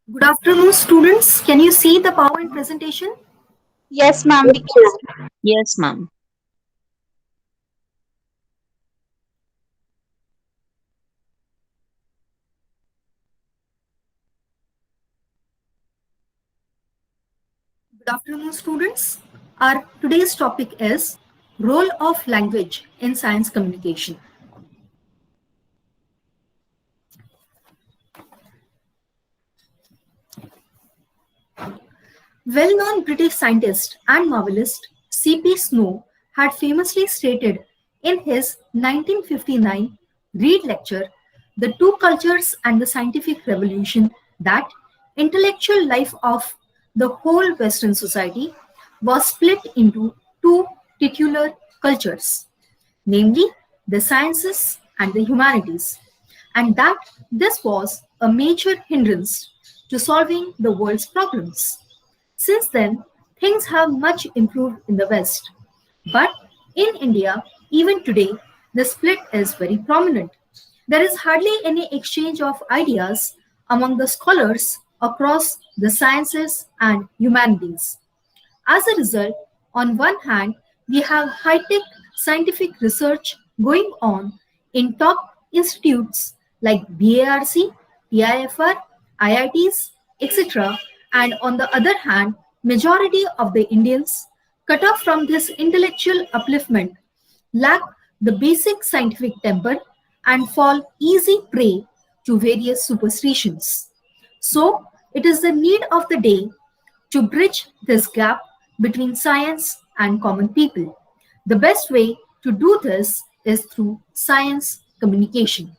Good afternoon, students. Can you see the PowerPoint presentation? Yes, ma'am, we can see. Yes, ma'am. Good afternoon, students. Our today's topic is role of language in science communication. Well-known British scientist and novelist C.P. Snow had famously stated in his 1959 Reed lecture, The Two Cultures and the Scientific Revolution, that intellectual life of the whole Western society was split into two titular cultures, namely the sciences and the humanities, and that this was a major hindrance to solving the world's problems. Since then, things have much improved in the West. But in India, even today, the split is very prominent. There is hardly any exchange of ideas among the scholars across the sciences and humanities. As a result, on one hand, we have high tech scientific research going on in top institutes like BARC, PIFR, IITs, etc. And on the other hand, majority of the Indians cut off from this intellectual upliftment lack the basic scientific temper and fall easy prey to various superstitions. So, it is the need of the day to bridge this gap between science and common people. The best way to do this is through science communication.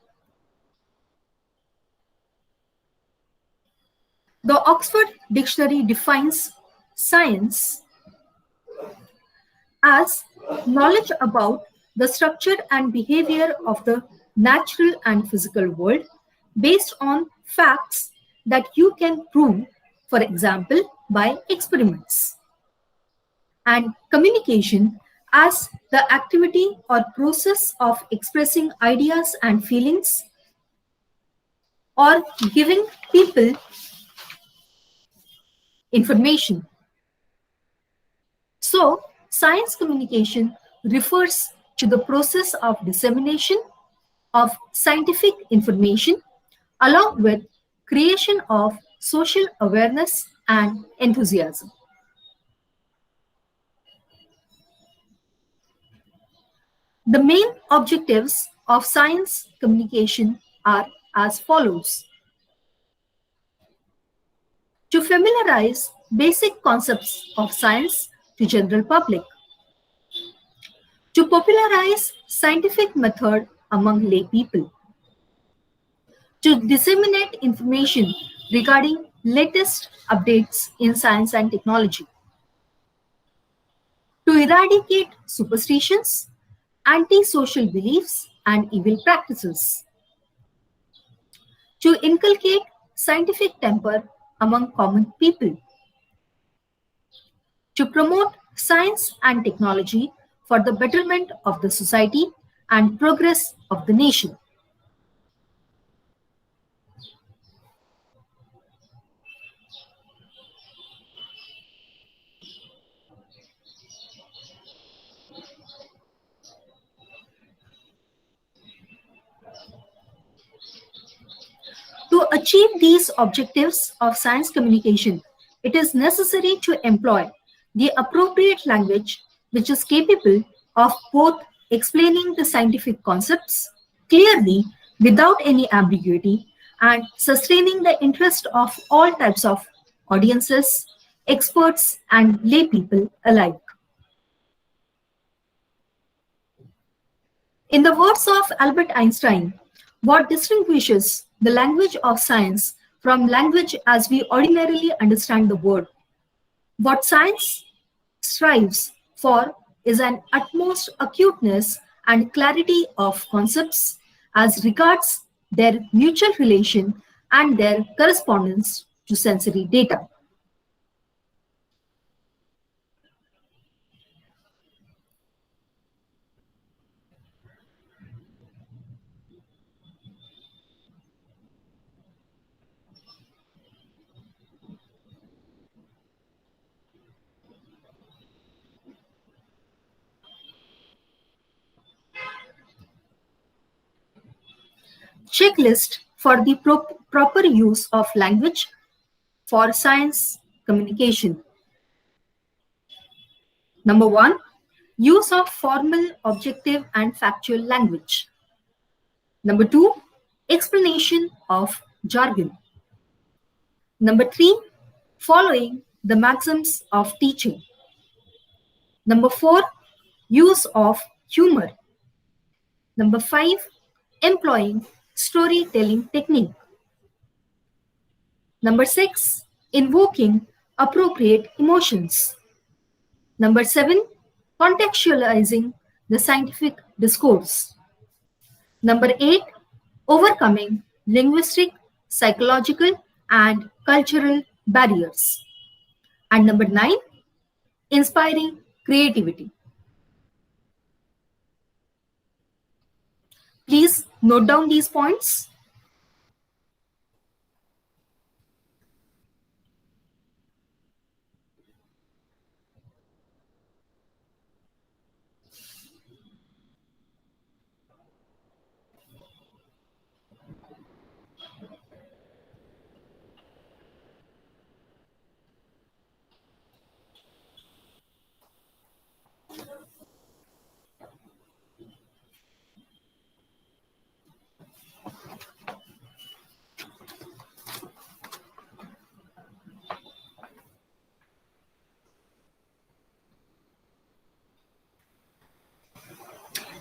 The Oxford Dictionary defines science as knowledge about the structure and behavior of the natural and physical world based on facts that you can prove, for example, by experiments. And communication as the activity or process of expressing ideas and feelings or giving people information. So, science communication refers to the process of dissemination of scientific information along with creation of social awareness and enthusiasm. The main objectives of science communication are as follows: to familiarize basic concepts of science to general public, to popularize scientific method among lay people, to disseminate information regarding latest updates in science and technology, to eradicate superstitions, anti-social beliefs and evil practices, to inculcate scientific temper among common people, to promote science and technology for the betterment of the society and progress of the nation. To achieve these objectives of science communication, it is necessary to employ the appropriate language which is capable of both explaining the scientific concepts clearly without any ambiguity and sustaining the interest of all types of audiences, experts, and lay people alike. In the words of Albert Einstein, what distinguishes the language of science from language as we ordinarily understand the word? What science strives for is an utmost acuteness and clarity of concepts as regards their mutual relation and their correspondence to sensory data. checklist for the proper use of language for science communication. Number one, use of formal, objective, and factual language. Number two, explanation of jargon. Number three, following the maxims of teaching. Number four, use of humor. Number five, employing storytelling technique. Number six, invoking appropriate emotions. Number seven, contextualizing the scientific discourse. Number eight, overcoming linguistic, psychological, and cultural barriers. And number nine, inspiring creativity. Please note down these points.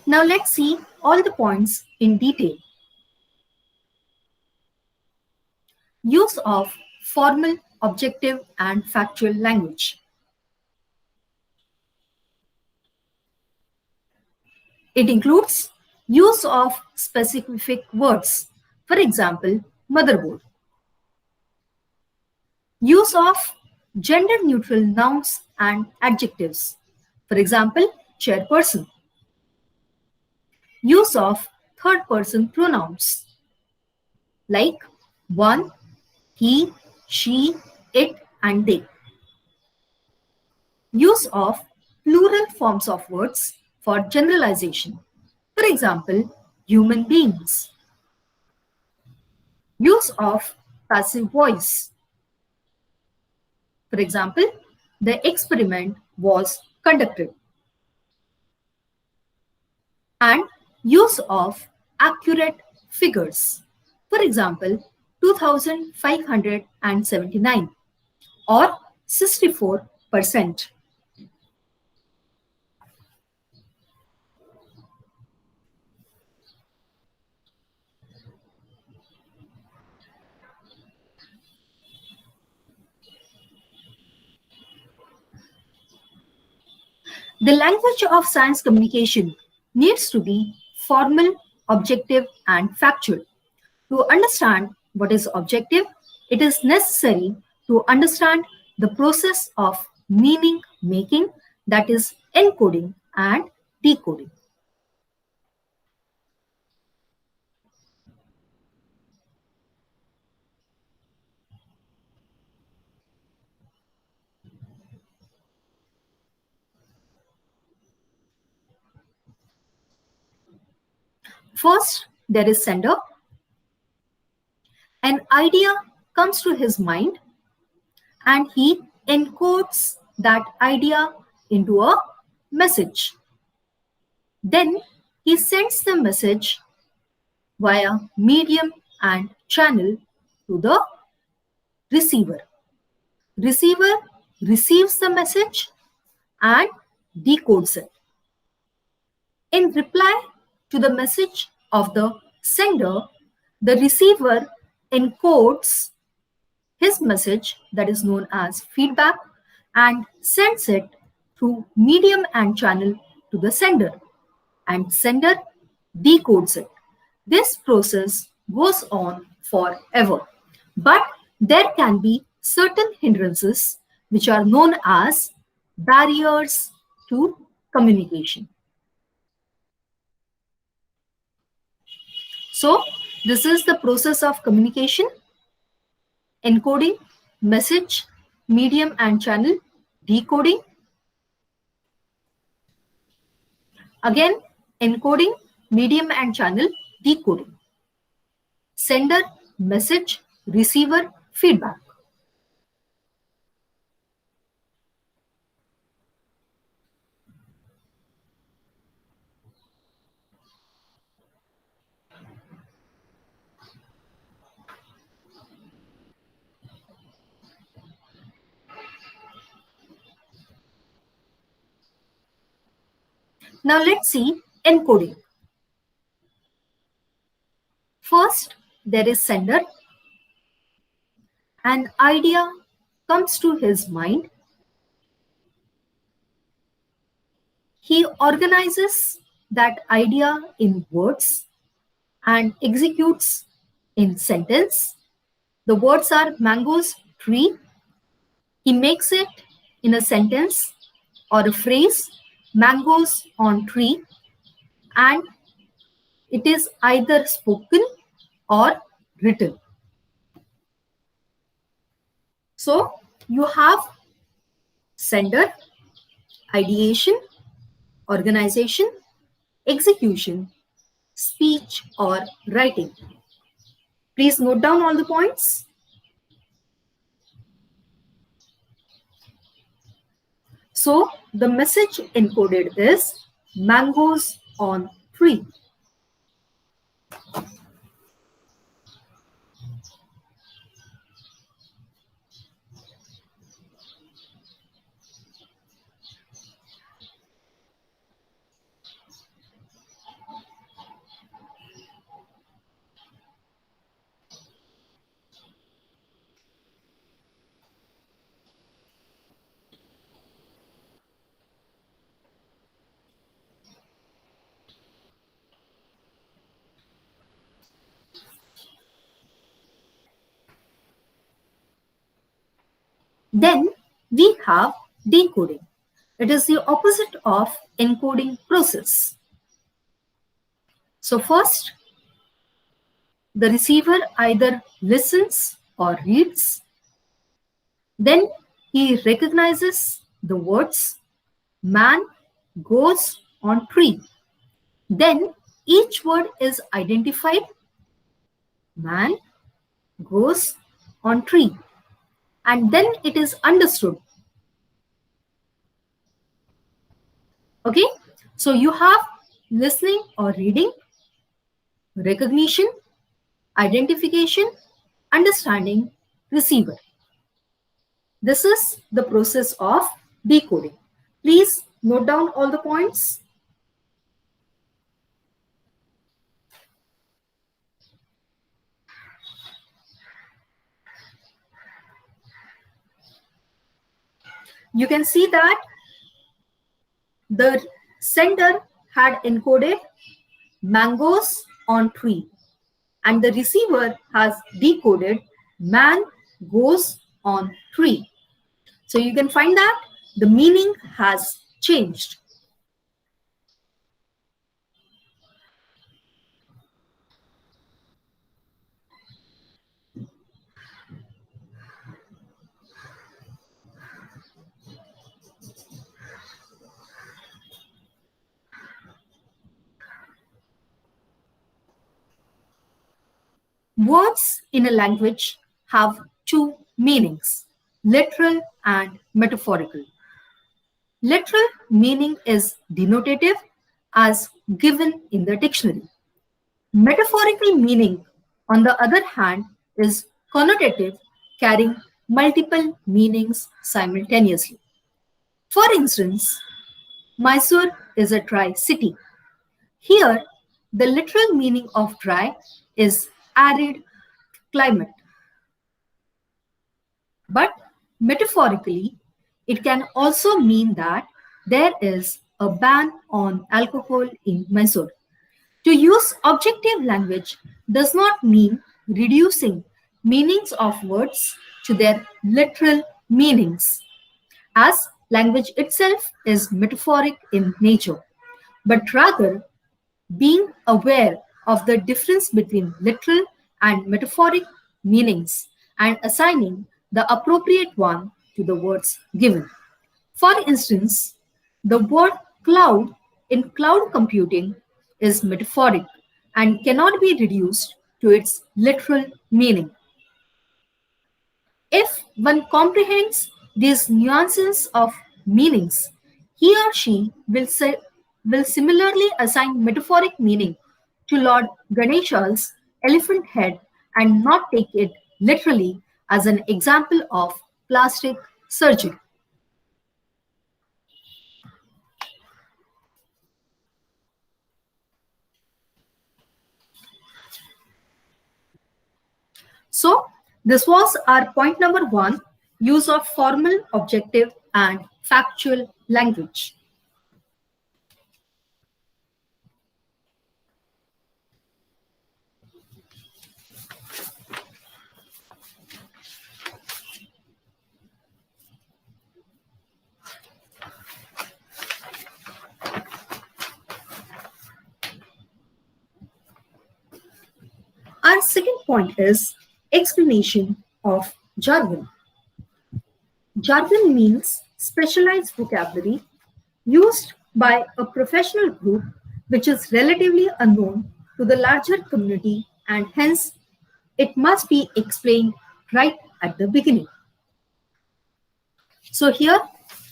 Now let's see all the points in detail. Use of formal, objective, and factual language. It includes use of specific words, for example, motherboard. Use of gender-neutral nouns and adjectives, for example, chairperson. Use of third-person pronouns like one, he, she, it, and they. Use of plural forms of words for generalization. For example, human beings. Use of passive voice. For example, the experiment was conducted. And use of accurate figures. For example, 2579 or 64%. The language of science communication needs to be formal, objective, and factual. To understand what is objective, it is necessary to understand the process of meaning making, that is, encoding and decoding. First, there is sender. An idea comes to his mind and he encodes that idea into a message. Then he sends the message via medium and channel to the receiver. Receiver receives the message and decodes it. In reply to the message of the sender, the receiver encodes his message, that is known as feedback, and sends it through medium and channel to the sender, and sender decodes it. This process goes on forever, but there can be certain hindrances which are known as barriers to communication. So, this is the process of communication: encoding, message, medium and channel, decoding. Again, encoding, medium and channel, decoding. sender, message, receiver, feedback. Now let's see encoding. First, there is sender. An idea comes to his mind. He organizes that idea in words and executes in sentence. The words are mangoes, tree. He makes it in a sentence or a phrase, mangoes on tree, and it is either spoken or written. So you have sender, ideation, organization, execution, speech or writing. Please note down all the points. So the message encoded is mangoes on tree. Then we have decoding. It is the opposite of encoding process. So first, the receiver either listens or reads. Then he recognizes the words man goes on tree. Then each word is identified. Man goes on tree. And then it is understood. Okay, so you have listening or reading, recognition, identification, understanding, receiver. This is the process of decoding. Please note down all the points. You can see that the sender had encoded mangoes on tree and the receiver has decoded man goes on tree. So you can find that the meaning has changed. Words in a language have two meanings, literal and metaphorical. Literal meaning is denotative as given in the dictionary. Metaphorical meaning, on the other hand, is connotative, carrying multiple meanings simultaneously. For instance, Mysore is a dry city. Here, the literal meaning of dry is arid climate. But metaphorically, it can also mean that there is a ban on alcohol in Mysore. To use objective language does not mean reducing meanings of words to their literal meanings, as language itself is metaphoric in nature, but rather being aware of the difference between literal and metaphoric meanings and assigning the appropriate one to the words given. For instance, the word cloud in cloud computing is metaphoric and cannot be reduced to its literal meaning. If one comprehends these nuances of meanings, he or she will similarly assign metaphoric meaning to Lord Ganesha's elephant head and not take it literally as an example of plastic surgery. So, this was our point number one, use of formal, objective, and factual language. Our second point is explanation of jargon. Jargon means specialized vocabulary used by a professional group which is relatively unknown to the larger community and hence it must be explained right at the beginning. So here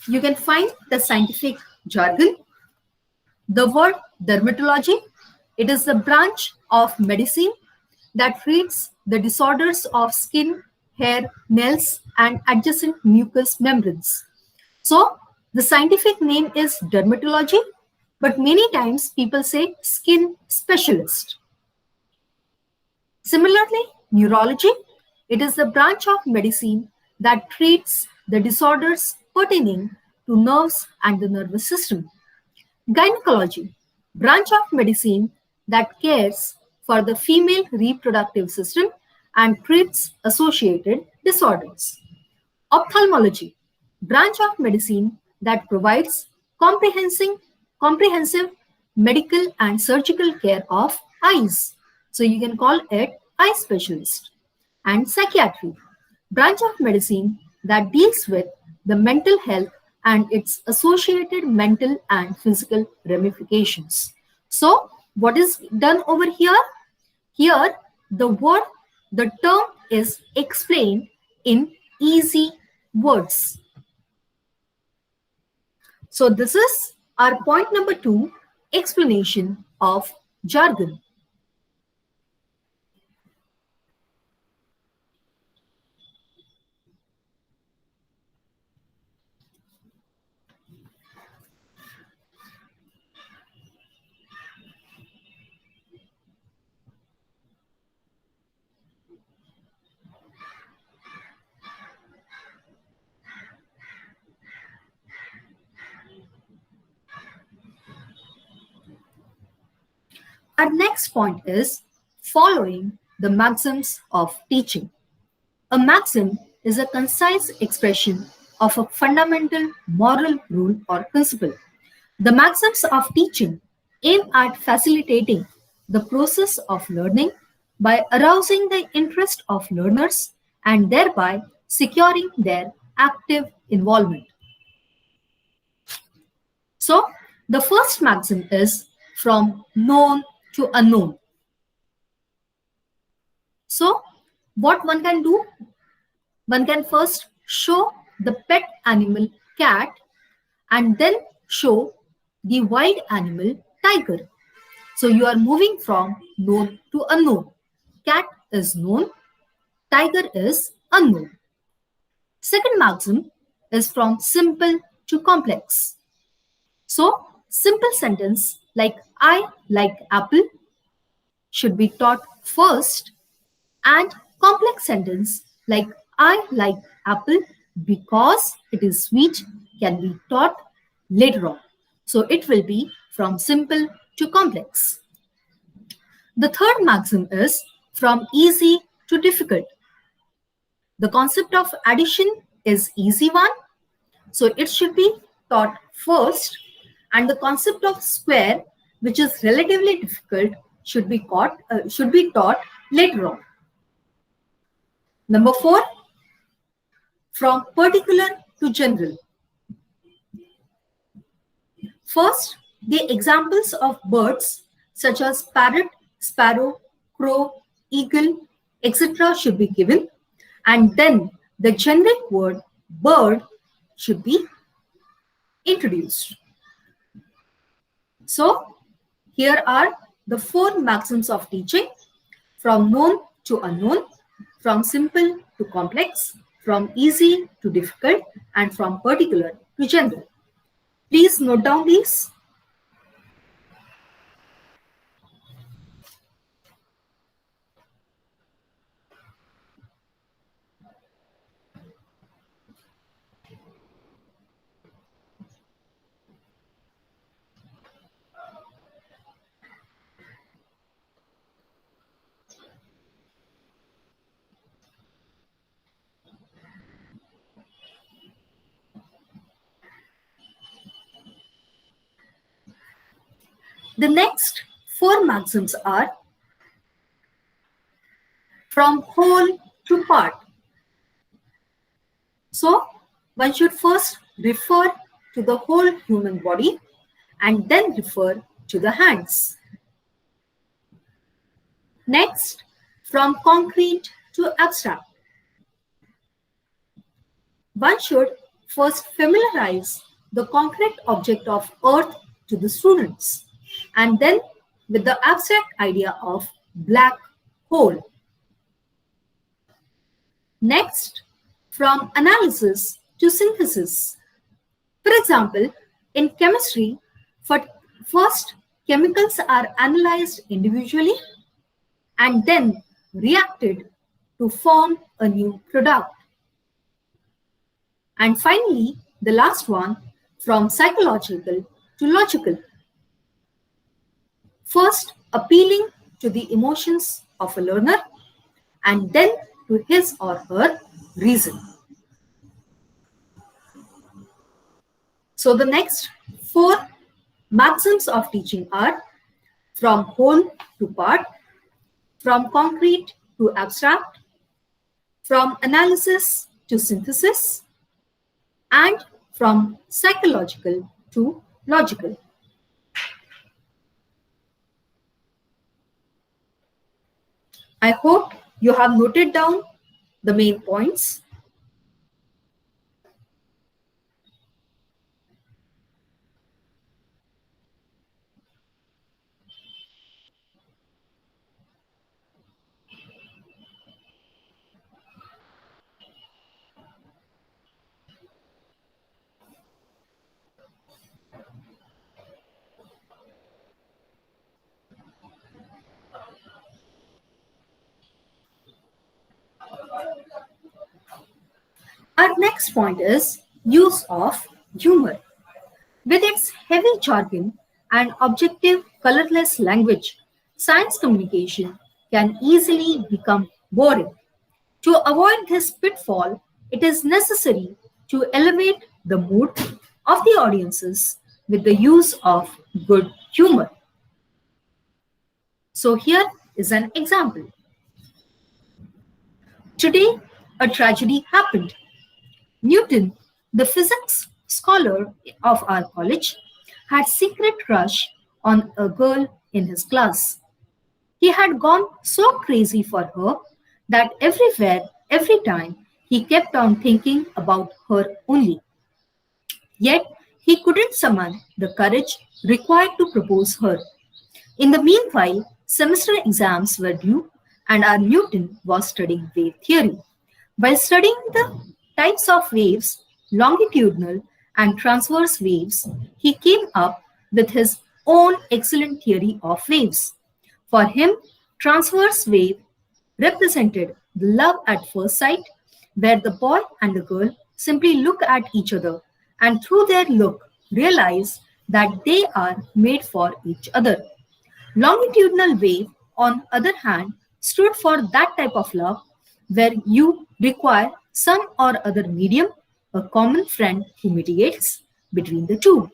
you can find the scientific jargon. The word dermatology, it is the branch of medicine that treats the disorders of skin, hair, nails, and adjacent mucous membranes. So, the scientific name is dermatology, but many times people say skin specialist. Similarly, neurology, it is the branch of medicine that treats the disorders pertaining to nerves and the nervous system. Gynecology, branch of medicine that cares for the female reproductive system and treats associated disorders. Ophthalmology, branch of medicine that provides comprehensive medical and surgical care of eyes. So you can call it eye specialist. And psychiatry, branch of medicine that deals with the mental health and its associated mental and physical ramifications. So what is done over here? Here, the term is explained in easy words. So this is our point number two, explanation of jargon. Our next point is following the maxims of teaching. A maxim is a concise expression of a fundamental moral rule or principle. The maxims of teaching aim at facilitating the process of learning by arousing the interest of learners and thereby securing their active involvement. So, the first maxim is from known to unknown. So, what one can do? One can first show the pet animal cat and then show the wild animal tiger. So, you are moving from known to unknown. Cat is known, tiger is unknown. Second maxim is from simple to complex. So, simple sentence like I like apple should be taught first and complex sentence like I like apple because it is sweet can be taught later on. So, it will be from simple to complex. The third maxim is from easy to difficult. The concept of addition is easy one, so it should be taught first, and the concept of square, which is relatively difficult, should be taught later on. Number 4, from particular to general. First, the examples of birds such as parrot, sparrow, crow, eagle, etc. should be given, and then the generic word bird should be introduced. So, here are the four maxims of teaching: from known to unknown, from simple to complex, from easy to difficult, and from particular to general. Please note down these. The next four maxims are from whole to part. So, one should first refer to the whole human body and then refer to the hands. Next, from concrete to abstract. One should first familiarize the concrete object of earth to the students, and then with the abstract idea of black hole. Next, from analysis to synthesis. For example, in chemistry, first chemicals are analyzed individually and then reacted to form a new product. And finally, the last one, from psychological to logical. First, appealing to the emotions of a learner and then to his or her reason. So the next four maxims of teaching are from whole to part, from concrete to abstract, from analysis to synthesis, and from psychological to logical. I hope you have noted down the main points. Our next point is use of humor. With its heavy jargon and objective, colorless language, science communication can easily become boring. To avoid this pitfall, it is necessary to elevate the mood of the audiences with the use of good humor. So here is an example. Today, a tragedy happened. Newton, the physics scholar of our college, had secret crush on a girl in his class. He had gone so crazy for her that everywhere, every time, he kept on thinking about her only. Yet, he couldn't summon the courage required to propose her. In the meanwhile, semester exams were due, and our Newton was studying wave theory. By studying the types of waves, longitudinal and transverse waves, he came up with his own excellent theory of waves. For him, transverse wave represented the love at first sight, where the boy and the girl simply look at each other and through their look realize that they are made for each other. Longitudinal wave, on other hand, stood for that type of love where you require some or other medium, a common friend who mediates between the two.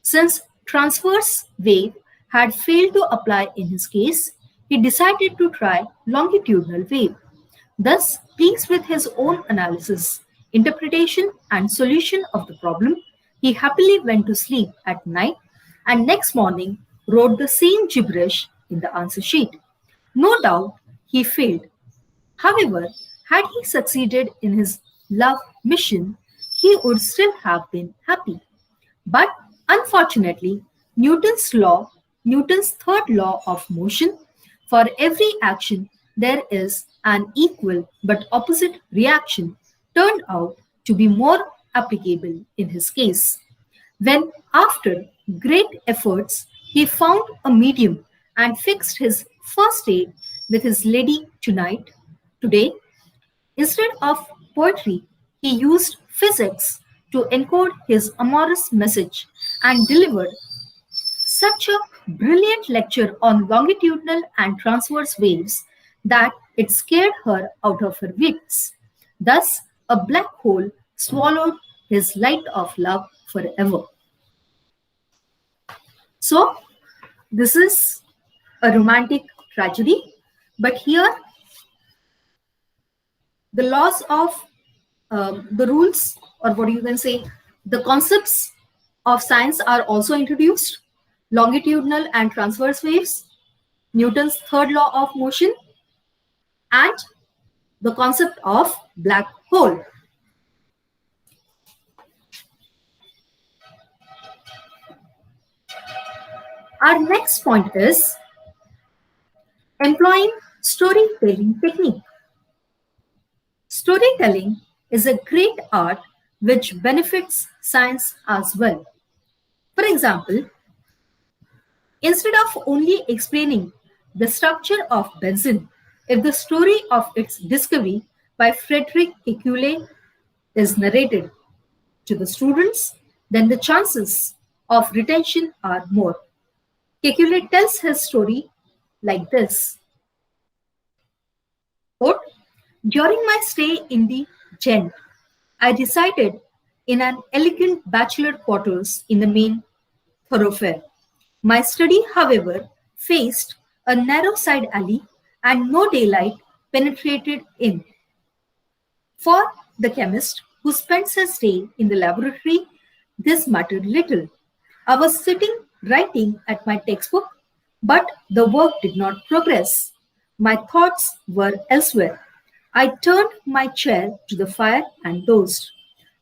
Since transverse wave had failed to apply in his case, he decided to try longitudinal wave. Thus, pleased with his own analysis, interpretation, and solution of the problem, he happily went to sleep at night and next morning wrote the same gibberish in the answer sheet. No doubt he failed. However, had he succeeded in his love mission, he would still have been happy. But unfortunately, Newton's third law of motion, for every action there is an equal but opposite reaction, turned out to be more applicable in his case. When, after great efforts, he found a medium and fixed his first date with his lady today, instead of poetry, he used physics to encode his amorous message and delivered such a brilliant lecture on longitudinal and transverse waves that it scared her out of her wits. Thus, a black hole swallowed his light of love forever. So, this is a romantic tragedy, but here the laws of the rules, or what you can say, the concepts of science are also introduced: longitudinal and transverse waves, Newton's third law of motion, and the concept of black hole. Our next point is employing storytelling technique. Storytelling is a great art which benefits science as well. For example, instead of only explaining the structure of benzene, if the story of its discovery by Frederick Kekule is narrated to the students, then the chances of retention are more. Kekule tells his story like this. Quote, during my stay in the Gent, I resided in an elegant bachelor quarters in the main thoroughfare. My study, however, faced a narrow side alley and no daylight penetrated in. For the chemist who spends his day in the laboratory, this mattered little. I was sitting writing at my textbook, but the work did not progress. My thoughts were elsewhere. I turned my chair to the fire and dozed.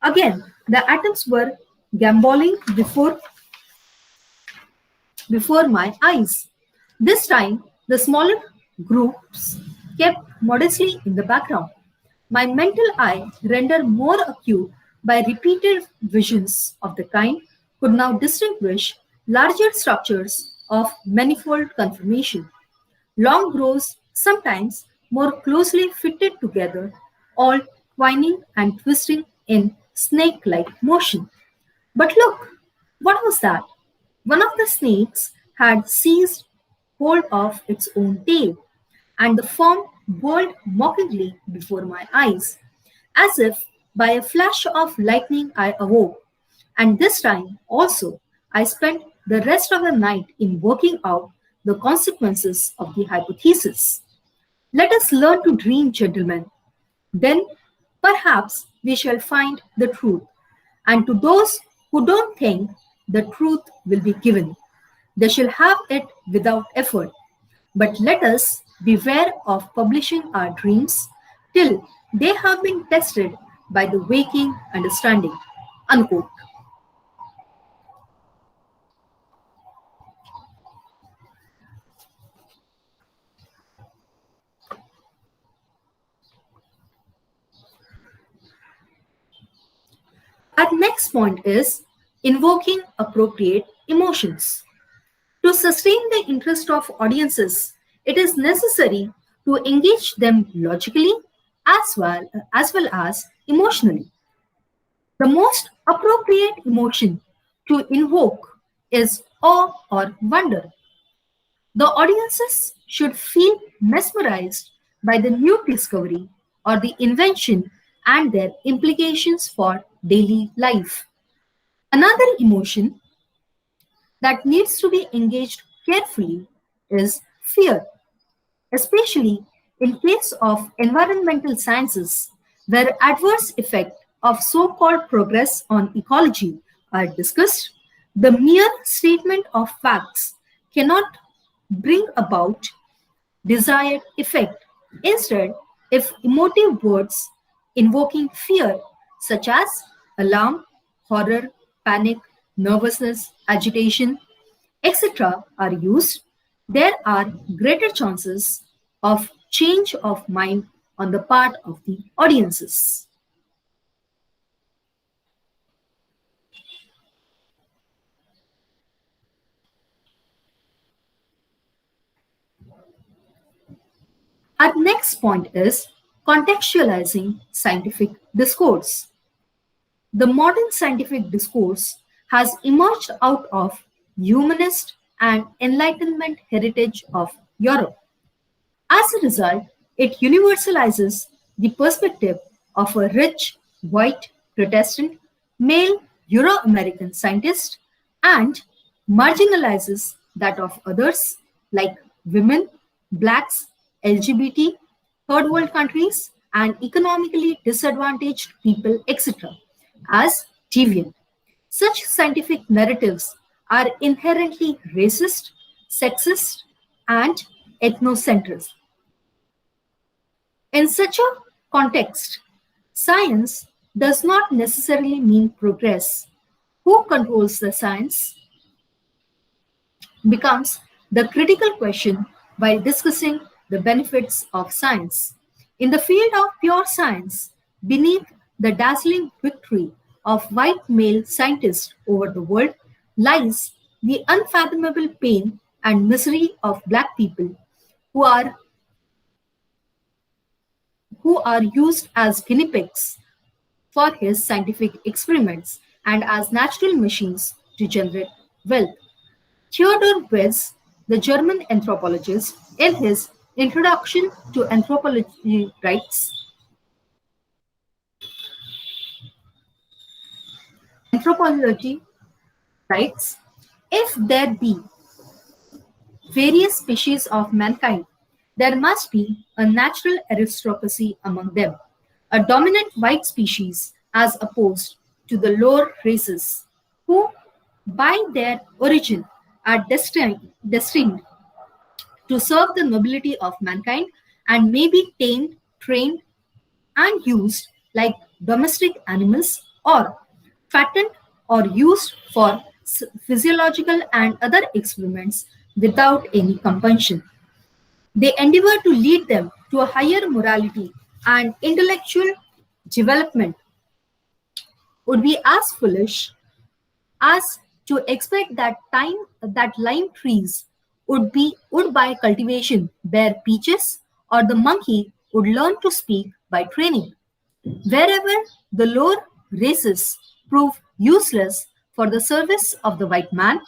Again, the atoms were gamboling before my eyes. This time, the smaller groups kept modestly in the background. My mental eye, rendered more acute by repeated visions of the kind, could now distinguish larger structures of manifold conformation. Long rows, sometimes more closely fitted together, all twining and twisting in snake like motion. But look, what was that? One of the snakes had seized hold of its own tail, and the form whirled mockingly before my eyes. As if by a flash of lightning I awoke, and this time also I spent the rest of the night in working out the consequences of the hypothesis. Let us learn to dream, gentlemen. Then perhaps we shall find the truth. And to those who don't think, the truth will be given. They shall have it without effort. But let us beware of publishing our dreams till they have been tested by the waking understanding. Unquote. Our next point is invoking appropriate emotions. To sustain the interest of audiences, it is necessary to engage them logically as well as emotionally. The most appropriate emotion to invoke is awe or wonder. The audiences should feel mesmerized by the new discovery or the invention and their implications for daily life. Another emotion that needs to be engaged carefully is fear, especially in case of environmental sciences where adverse effects of so-called progress on ecology are discussed. The mere statement of facts cannot bring about desired effect. Instead, if emotive words invoking fear, such as alarm, horror, panic, nervousness, agitation, etc., are used, there are greater chances of change of mind on the part of the audiences. Our next point is contextualizing scientific discourse. The modern scientific discourse has emerged out of humanist and enlightenment heritage of Europe. As a result, it universalizes the perspective of a rich, white, Protestant, male Euro American scientist and marginalizes that of others like women, blacks, LGBT, third world countries, and economically disadvantaged people, etc., as deviant. Such scientific narratives are inherently racist, sexist, and ethnocentrist. In such a context, science does not necessarily mean progress. Who controls the science becomes the critical question while discussing the benefits of science. In the field of pure science, beneath the dazzling victory of white male scientists over the world lies the unfathomable pain and misery of black people who are used as guinea pigs for his scientific experiments and as natural machines to generate wealth. Theodor Weiss, the German anthropologist, in his Introduction to Anthropology writes, if there be various species of mankind, there must be a natural aristocracy among them, a dominant white species as opposed to the lower races, who, by their origin, are destined to serve the nobility of mankind and may be tamed, trained, and used like domestic animals or fattened or used for physiological and other experiments without any compulsion. They endeavor to lead them to a higher morality and intellectual development would be as foolish as to expect that lime trees would by cultivation bear peaches or the monkey would learn to speak by training. Wherever the lower races prove useless for the service of the white man,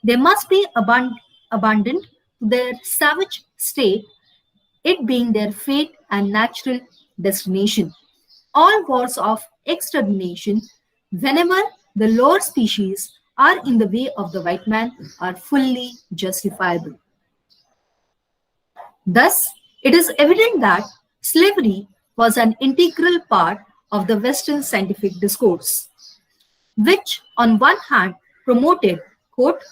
they must be abandoned to their savage state, it being their fate and natural destination. All wars of extermination, whenever the lower species are in the way of the white man, are fully justifiable. Thus, it is evident that slavery was an integral part of the Western scientific discourse, which on one hand promoted, quote,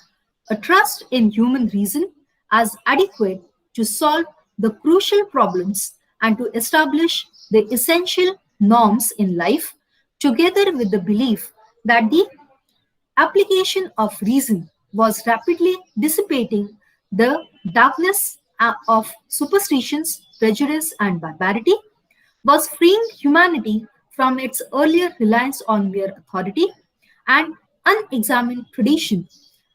a trust in human reason as adequate to solve the crucial problems and to establish the essential norms in life, together with the belief that the application of reason was rapidly dissipating the darkness of superstitions, prejudice, and barbarity, was freeing humanity from its earlier reliance on mere authority and unexamined tradition,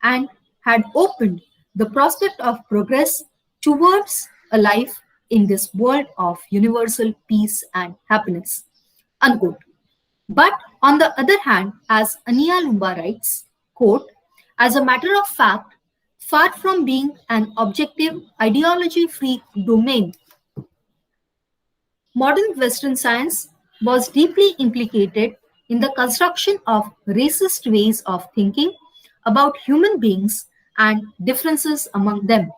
and had opened the prospect of progress towards a life in this world of universal peace and happiness. Unquote. But on the other hand, as Ania Lumba writes, quote, as a matter of fact, far from being an objective ideology free domain, modern Western science was deeply implicated in the construction of racist ways of thinking about human beings and differences among them.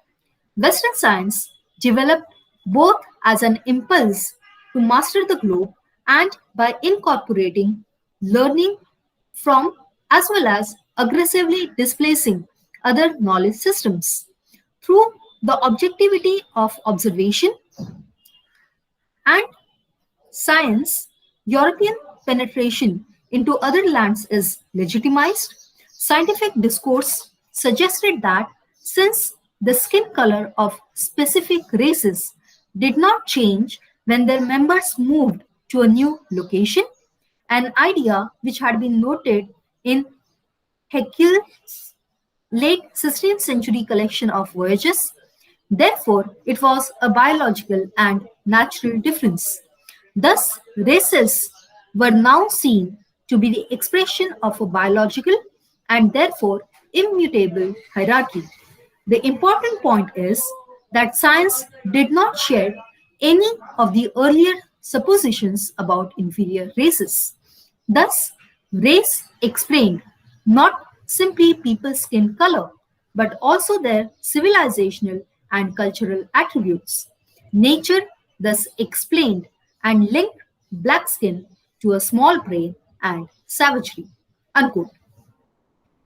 Western science developed both as an impulse to master the globe and by incorporating learning from as well as aggressively displacing other knowledge systems. Through the objectivity of observation, And science, European penetration into other lands is legitimized. Scientific discourse suggested that since the skin color of specific races did not change when their members moved to a new location, an idea which had been noted in Haeckel's late 16th century collection of voyages. Therefore, it was a biological and natural difference. Thus, races were now seen to be the expression of a biological and therefore immutable hierarchy. The important point is that science did not share any of the earlier suppositions about inferior races. Thus, race explained not simply people's skin color, but also their civilizational and cultural attributes. Nature thus explained and linked black skin to a small brain and savagery. Unquote.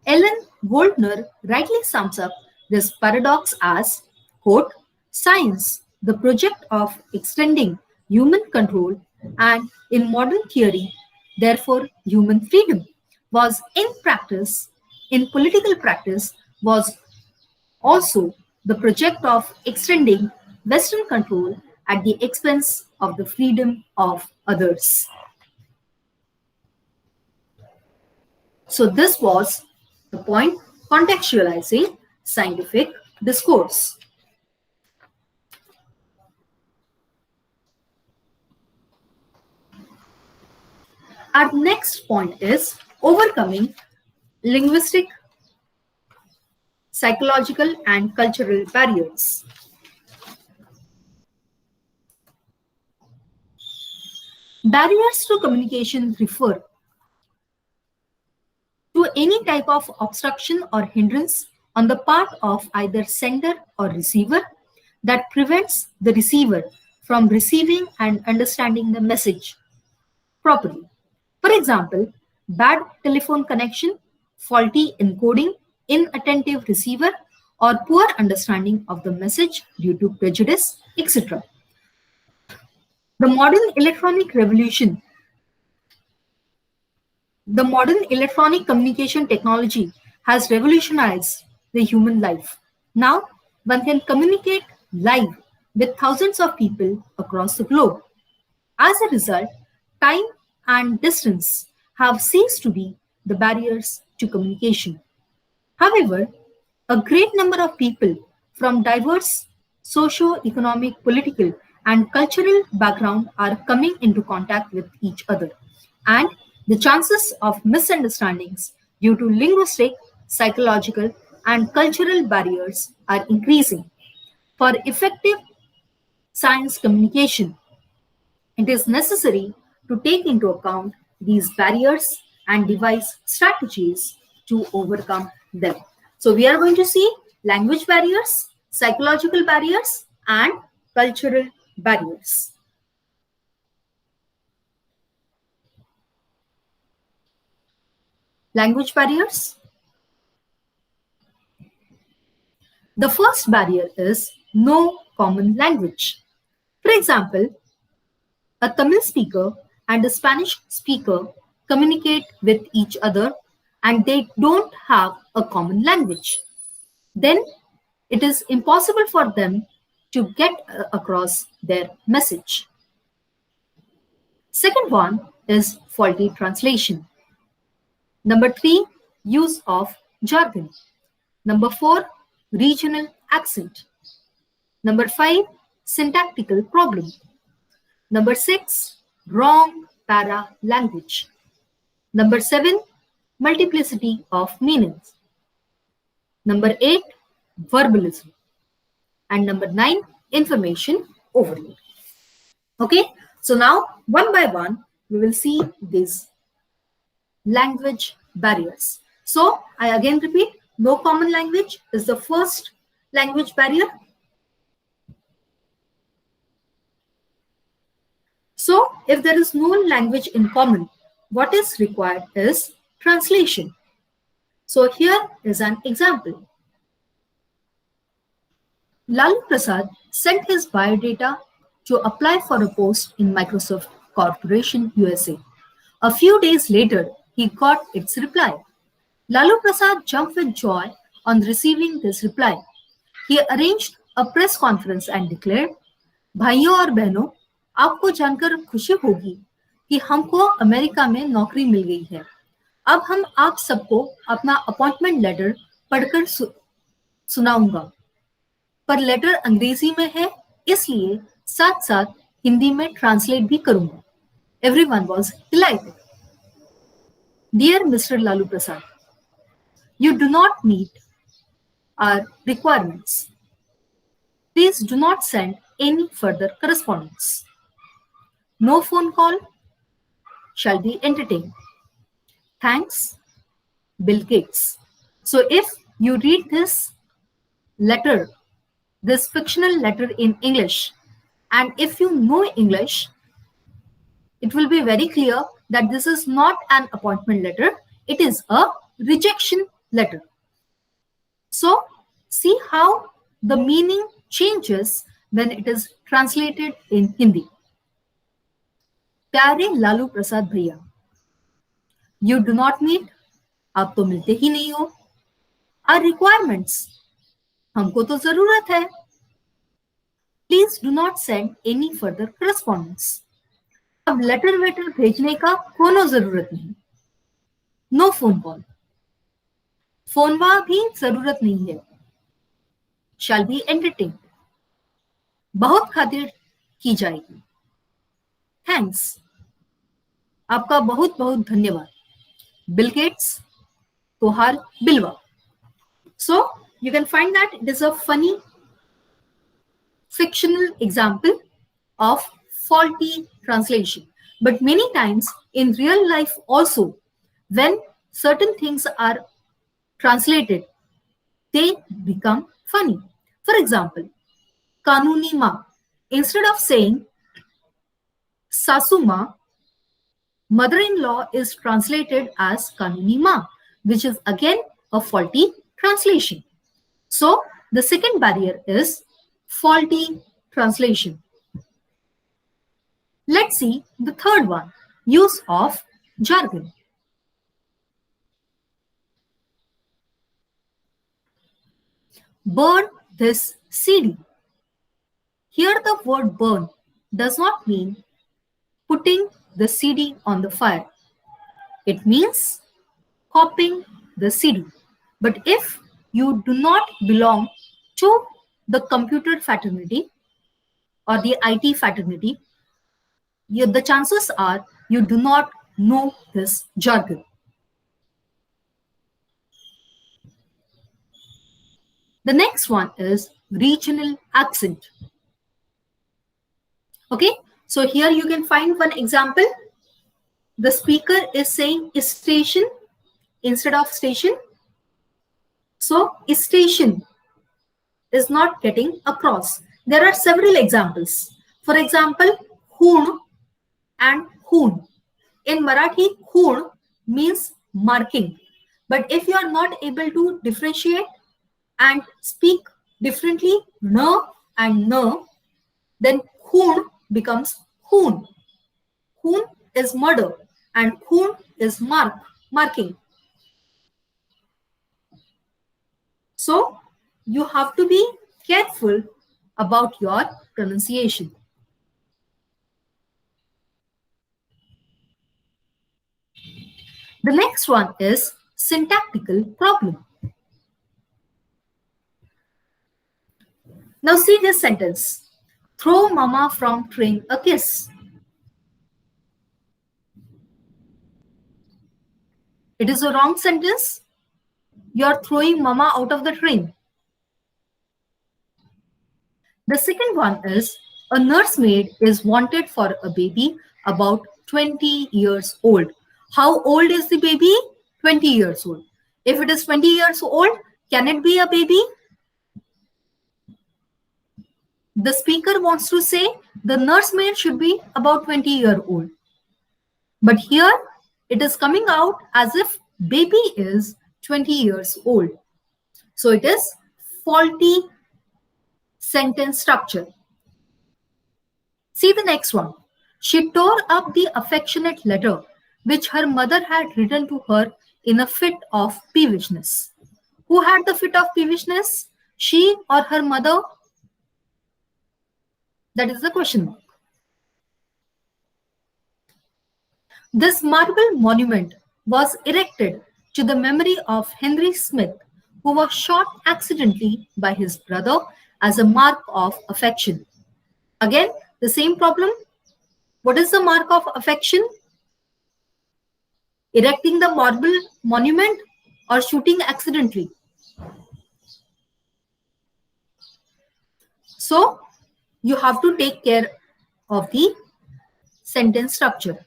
Ellen Goldner rightly sums up this paradox as, quote, science, the project of extending human control and in modern theory, therefore human freedom, was in political practice, was also the project of extending Western control at the expense of the freedom of others. So this was the point contextualizing scientific discourse. Our next point is overcoming linguistic, psychological, and cultural barriers. Barriers to communication refer to any type of obstruction or hindrance on the part of either sender or receiver that prevents the receiver from receiving and understanding the message properly. For example, bad telephone connection, faulty encoding, inattentive receiver, or poor understanding of the message due to prejudice, etc. The modern electronic revolution, the modern electronic communication technology has revolutionized the human life. Now, one can communicate live with thousands of people across the globe. As a result, time and distance have ceased to be the barriers to communication. However, a great number of people from diverse socio-economic, political, and cultural background are coming into contact with each other, and the chances of misunderstandings due to linguistic, psychological, and cultural barriers are increasing. For effective science communication, it is necessary to take into account these barriers and devise strategies to overcome them. So, we are going to see language barriers, psychological barriers, and cultural barriers. Language barriers. The first barrier is no common language. For example, a Tamil speaker and a Spanish speaker communicate with each other and they don't have a common language. Then it is impossible for them to get across their message. Second one is faulty translation. Number three, use of jargon. Number four, regional accent. Number five, syntactical problem. Number six, wrong para language. Number seven, multiplicity of meanings. Number eight, verbalism. And number nine, information overload. Okay, so now one by one, we will see these language barriers. So I again repeat, no common language is the first language barrier. So if there is no language in common, what is required is translation. So here is an example. Lalu Prasad sent his biodata to apply for a post in Microsoft Corporation USA. A few days later, he got its reply. Lalu Prasad jumped with joy on receiving this reply. He arranged a press conference and declared, भाइयों और बहनों, आपको जानकर खुशी होगी कि हमको America में नौकरी मिल गई है। अब हम आप सबको अपना अपॉइंटमेंट लेटर पढ़कर सुनाऊंगा, पर लेटर अंग्रेजी में है, इसलिए साथ साथ हिंदी में ट्रांसलेट भी करूंगा। Everyone was delighted. Dear Mr. Lalu Prasad, you do not meet our requirements. Please do not send any further correspondence. No phone call shall be entertained. Thanks, Bill Gates. So if you read this letter, this fictional letter in English, and if you know English, it will be very clear that this is not an appointment letter, it is a rejection letter. So see how the meaning changes when it is translated in Hindi. प्यारे लालू प्रसाद भैया, you do not meet, आप तो मिलते ही नहीं हो, our requirements, हमको तो जरूरत है, please do not send any further correspondence, अब लेटर वेटर भेजने का कोनो जरूरत नहीं, no phone call, फोनवा भी जरूरत नहीं है, shall be entertained, बहुत खातिर की जाएगी, थैंक्स, आपका बहुत बहुत धन्यवाद, बिल गेट्स, तोहार बिलवा. So you can find that it is a funny fictional example of faulty translation. But many times in real life also, when certain things are translated, they become funny. For example, kanuni ma, instead of saying sasu ma, mother-in-law is translated as kanuni ma, which is again a faulty translation. So the second barrier is faulty translation. Let's see the third one, use of jargon. Burn this CD. Here the word burn does not mean putting the CD on the fire. It means copying the CD. But if you do not belong to the computer fraternity or the IT fraternity, the chances are you do not know this jargon. The next one is regional accent. Okay, so here you can find one example. The speaker is saying station instead of station. So station is not getting across. There are several examples. For example, hoon and hoon. In Marathi, hoon means marking. But if you are not able to differentiate and speak differently, na and na, then hoon becomes hoon. Hoon is murder and hoon is marking. So you have to be careful about your pronunciation. The next one is syntactical problem. Now see this sentence. Throw mama from train a kiss. It is a wrong sentence. You are throwing mama out of the train. The second one is a nursemaid is wanted for a baby about 20 years old. How old is the baby? 20 years old. If it is 20 years old, can it be a baby? The speaker wants to say the nursemaid should be about 20-year-old. But here it is coming out as if baby is 20 years old. So it is faulty sentence structure. See the next one. She tore up the affectionate letter which her mother had written to her in a fit of peevishness. Who had the fit of peevishness? She or her mother? That is the question. This marble monument was erected to the memory of Henry Smith, who was shot accidentally by his brother as a mark of affection. Again, the same problem. What is the mark of affection? Erecting the marble monument or shooting accidentally? So, you have to take care of the sentence structure.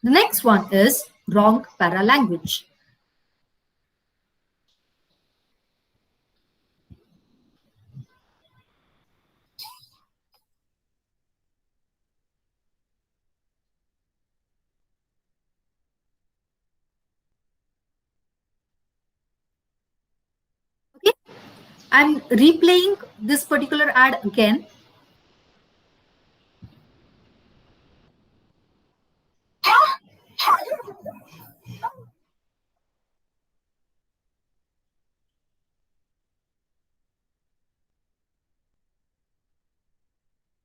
The next one is wrong paralanguage. Okay, I'm replaying this particular ad again.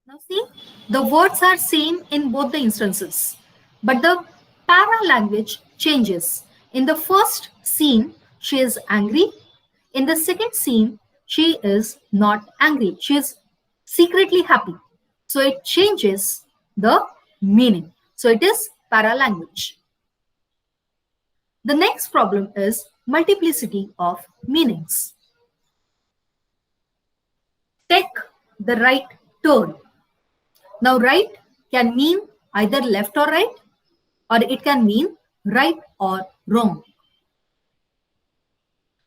Now see, the words are same in both the instances, but the paralanguage changes. In the first scene, she is angry. In the second scene, she is not angry. She is secretly happy. So it changes the meaning. So it is paralanguage. The next problem is multiplicity of meanings. Take the right turn. Now, right can mean either left or right, or it can mean right or wrong.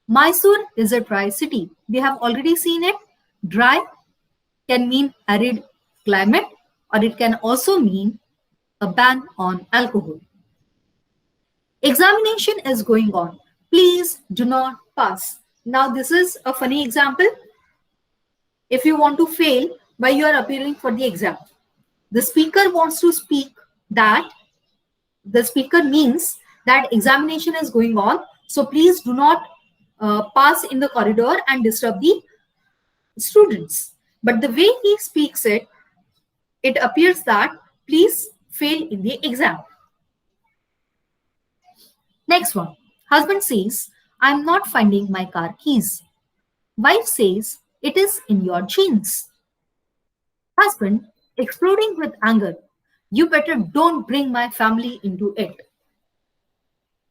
Mysore is a dry city. We have already seen it. Dry can mean arid climate, or it can also mean a ban on alcohol. Examination is going on. Please do not pass. Now, this is a funny example. If you want to fail while you are appearing for the exam, the speaker wants to speak that the speaker means that examination is going on. So please do not pass in the corridor and disturb the students. But the way he speaks it, it appears that please fail in the exam. Next one. Husband says, I'm not finding my car keys. Wife says, it is in your jeans. Husband, exploding with anger, you better don't bring my family into it.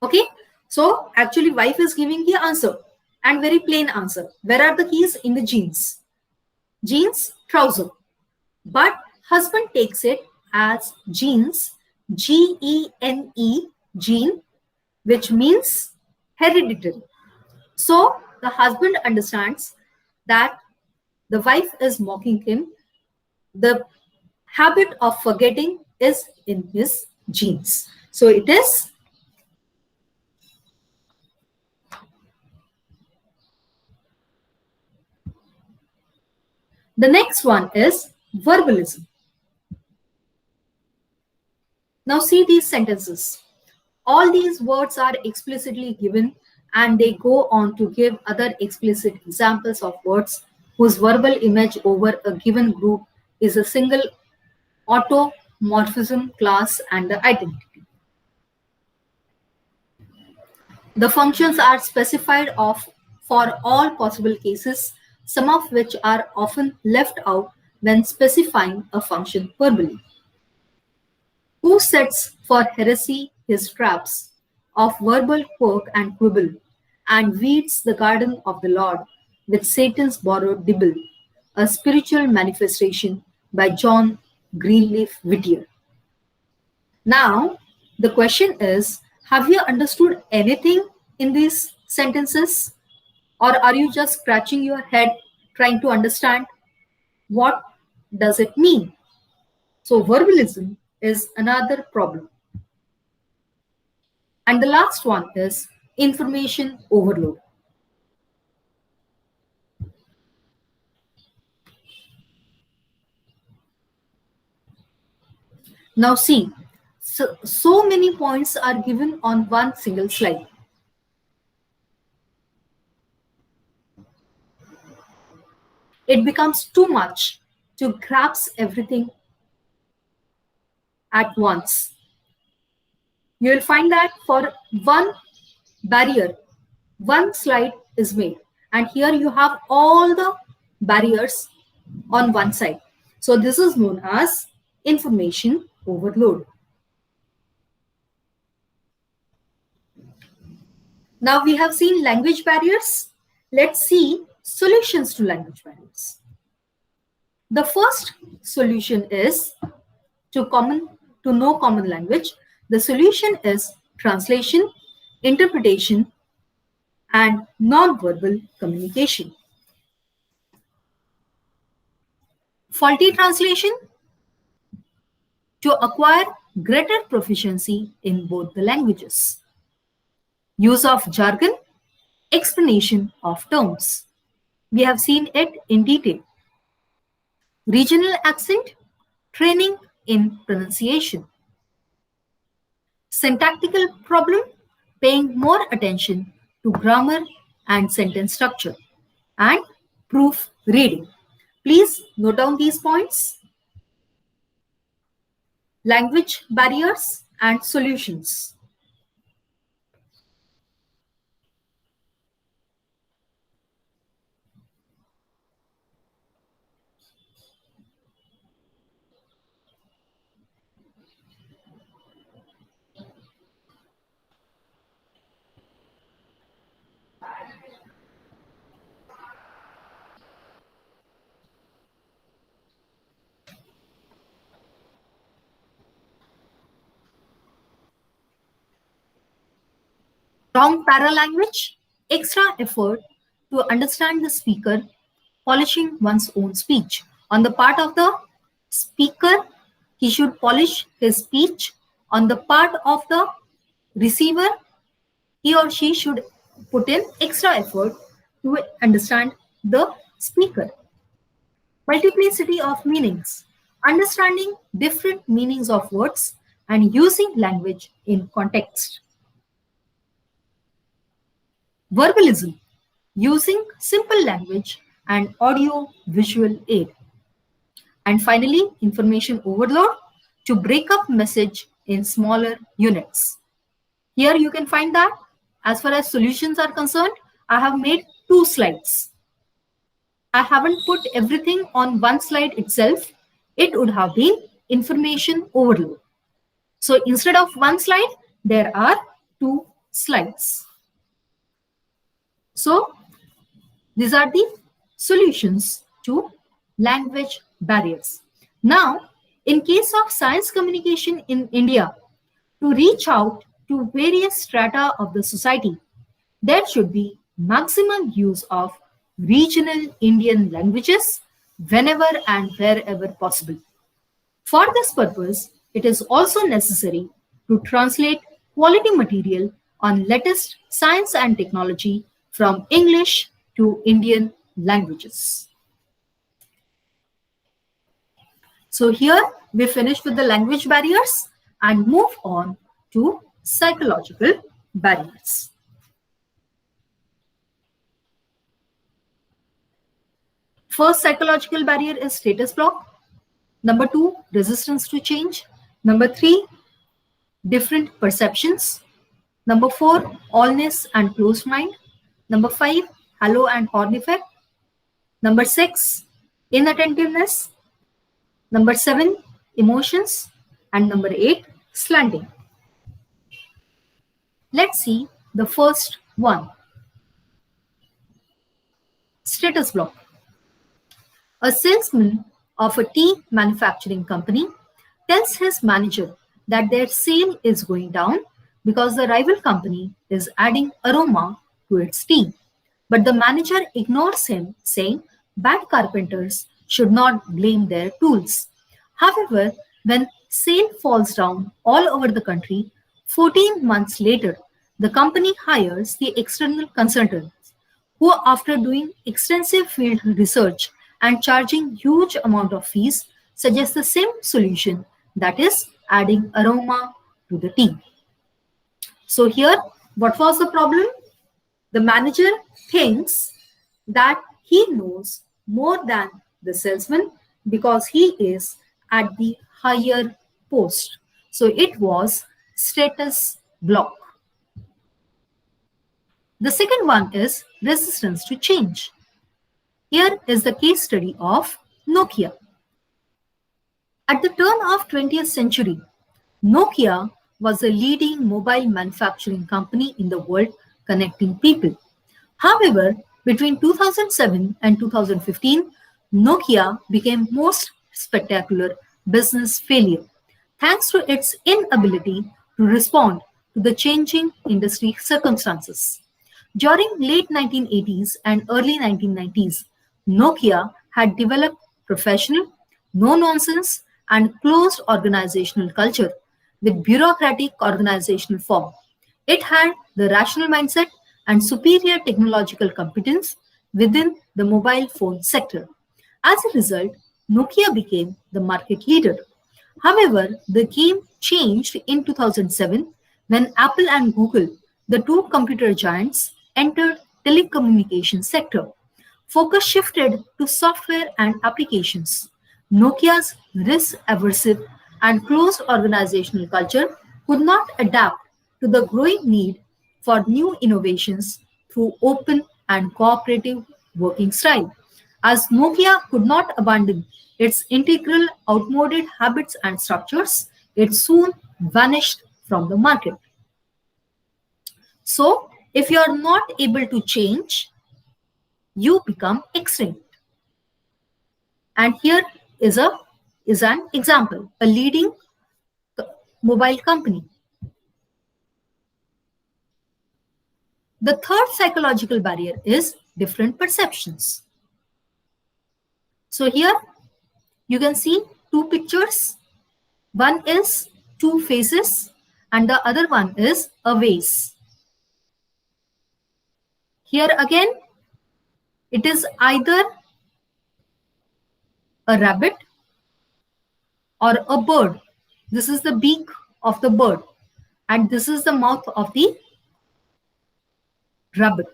Okay, so actually wife is giving the answer and very plain answer. Where are the keys? In the jeans. Jeans, trouser. But husband takes it as jeans, Gene, gene, which means hereditary. So the husband understands that the wife is mocking him. The habit of forgetting is in his genes. So it is the next one is verbalism. Now see these sentences. All these words are explicitly given and they go on to give other explicit examples of words whose verbal image over a given group is a single automorphism class and the identity. The functions are specified of for all possible cases, some of which are often left out when specifying a function verbally. Who sets for heresy his traps of verbal quirk and quibble, and weeds the garden of the Lord with Satan's borrowed dibble, a spiritual manifestation by John Greenleaf Whittier. Now, the question is, have you understood anything in these sentences? Or are you just scratching your head trying to understand what does it mean? So verbalism is another problem. And the last one is information overload. Now see, so many points are given on one single slide. It becomes too much to grasp everything at once. You will find that for one barrier, one slide is made, and here you have all the barriers on one side. So this is known as information overload. Now we have seen language barriers. Let's see solutions to language barriers. The first solution is to know common language. The solution is translation, interpretation, and non-verbal communication. Faulty translation, to acquire greater proficiency in both the languages. Use of jargon, explanation of terms. We have seen it in detail. Regional accent, training in pronunciation. Syntactical problem, paying more attention to grammar and sentence structure. And proof reading. Please note down these points. Language barriers and solutions. Strong paralanguage, extra effort to understand the speaker, polishing one's own speech. On the part of the speaker, he should polish his speech. On the part of the receiver, he or she should put in extra effort to understand the speaker. Multiplicity of meanings, understanding different meanings of words and using language in context. Verbalism, using simple language and audio visual aid. And finally, information overload, to break up message in smaller units. Here you can find that as far as solutions are concerned, I have made 2 slides. I haven't put everything on one slide itself. It would have been information overload. So instead of one slide, there are 2 slides. So these are the solutions to language barriers. Now, in case of science communication in India, to reach out to various strata of the society, there should be maximum use of regional Indian languages whenever and wherever possible. For this purpose, it is also necessary to translate quality material on latest science and technology from English to Indian languages. So here we finish with the language barriers and move on to psychological barriers. First psychological barrier is status block. Number 2, resistance to change. Number 3, different perceptions. Number 4, allness and closed mind. Number 5, halo and horn effect. Number 6, inattentiveness. Number 7, emotions. And number 8, slanting. Let's see the first one. Status block. A salesman of a tea manufacturing company tells his manager that their sale is going down because the rival company is adding aroma to its tea. But the manager ignores him, saying bad carpenters should not blame their tools. However, when sale falls down all over the country, 14 months later, the company hires the external consultants who, after doing extensive field research and charging huge amount of fees, suggest the same solution, that is adding aroma to the tea. So here, what was the problem? The manager thinks that he knows more than the salesman because he is at the higher post. So it was status block. The second one is resistance to change. Here is the case study of Nokia. At the turn of 20th century, Nokia was a leading mobile manufacturing company in the world connecting people. However, between 2007 and 2015, Nokia became most spectacular business failure thanks to its inability to respond to the changing industry circumstances. During late 1980s and early 1990s, Nokia had developed professional, no-nonsense, and closed organizational culture with bureaucratic organizational form. It had the rational mindset and superior technological competence within the mobile phone sector. As a result, Nokia became the market leader. However, the game changed in 2007 when Apple and Google, the two computer giants, entered telecommunications sector. Focus shifted to software and applications. Nokia's risk-aversive and closed organizational culture could not adapt to the growing need for new innovations through open and cooperative working style. As Nokia could not abandon its integral outmoded habits and structures, it soon vanished from the market. So, if you are not able to change, you become extinct. And here is an example, a leading mobile company. The third psychological barrier is different perceptions. So here you can see two pictures. One is two faces and the other one is a vase. Here again, it is either a rabbit or a bird. This is the beak of the bird and this is the mouth of the rabbit.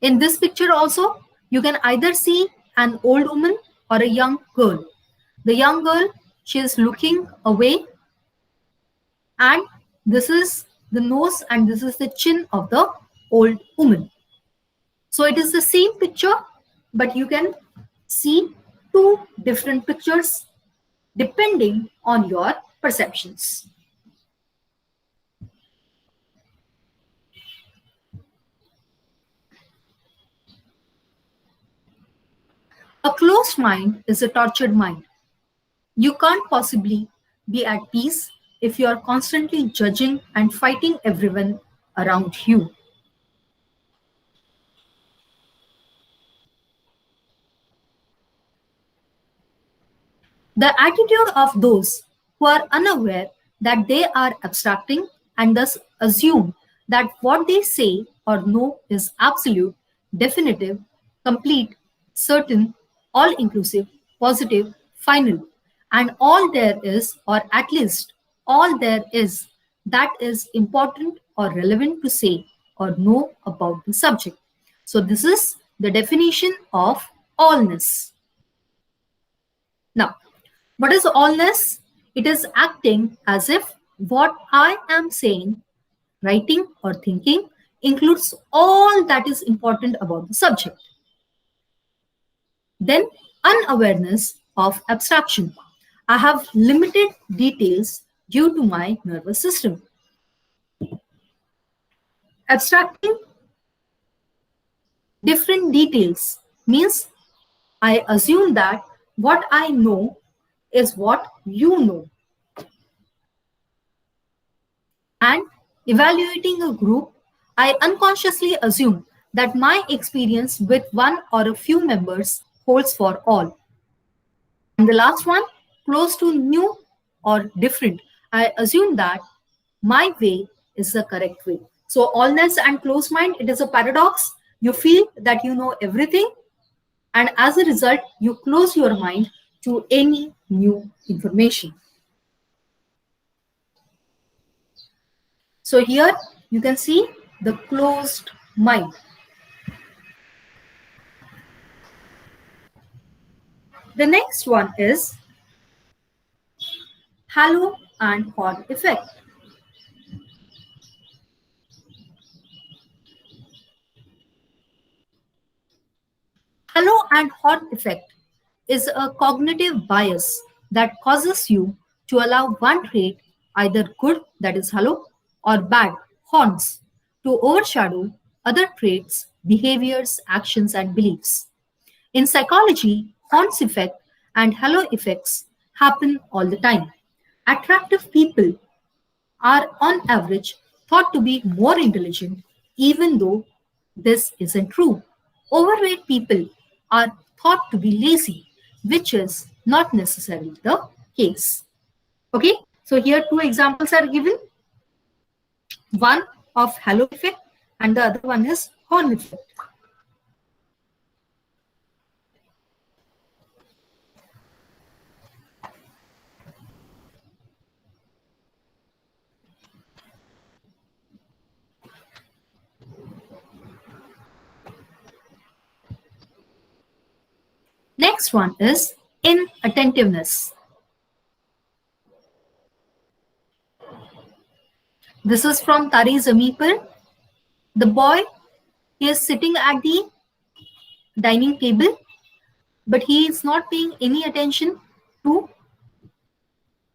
In this picture also, you can either see an old woman or a young girl. The young girl, she is looking away and this is the nose and this is the chin of the old woman. So it is the same picture, but you can see two different pictures depending on your perceptions. A closed mind is a tortured mind. You can't possibly be at peace if you are constantly judging and fighting everyone around you. The attitude of those who are unaware that they are abstracting and thus assume that what they say or know is absolute, definitive, complete, certain, all inclusive, positive, final, and all there is, or at least all there is, that is important or relevant to say or know about the subject. So, this is the definition of allness. Now, what is allness? It is acting as if what I am saying, writing, or thinking includes all that is important about the subject. Then, unawareness of abstraction. I have limited details due to my nervous system. Abstracting different details means I assume that what I know is what you know. And evaluating a group, I unconsciously assume that my experience with one or a few members holds for all. And the last one, close to new or different, I assume that my way is the correct way. So allness and closed mind, it is a paradox. You feel that you know everything, and as a result, you close your mind to any new information. So here you can see the closed mind. The next one is halo and horn effect. Halo and horn effect is a cognitive bias that causes you to allow one trait, either good, that is halo, or bad, horns, to overshadow other traits, behaviors, actions, and beliefs. In psychology, horns effect and halo effects happen all the time. Attractive people are on average thought to be more intelligent, even though this isn't true. Overweight people are thought to be lazy, which is not necessarily the case. Okay, so here two examples are given, one of halo effect and the other one is horn effect. Next one is inattentiveness. This is from Tari Zameen Par. The boy is sitting at the dining table, but he is not paying any attention to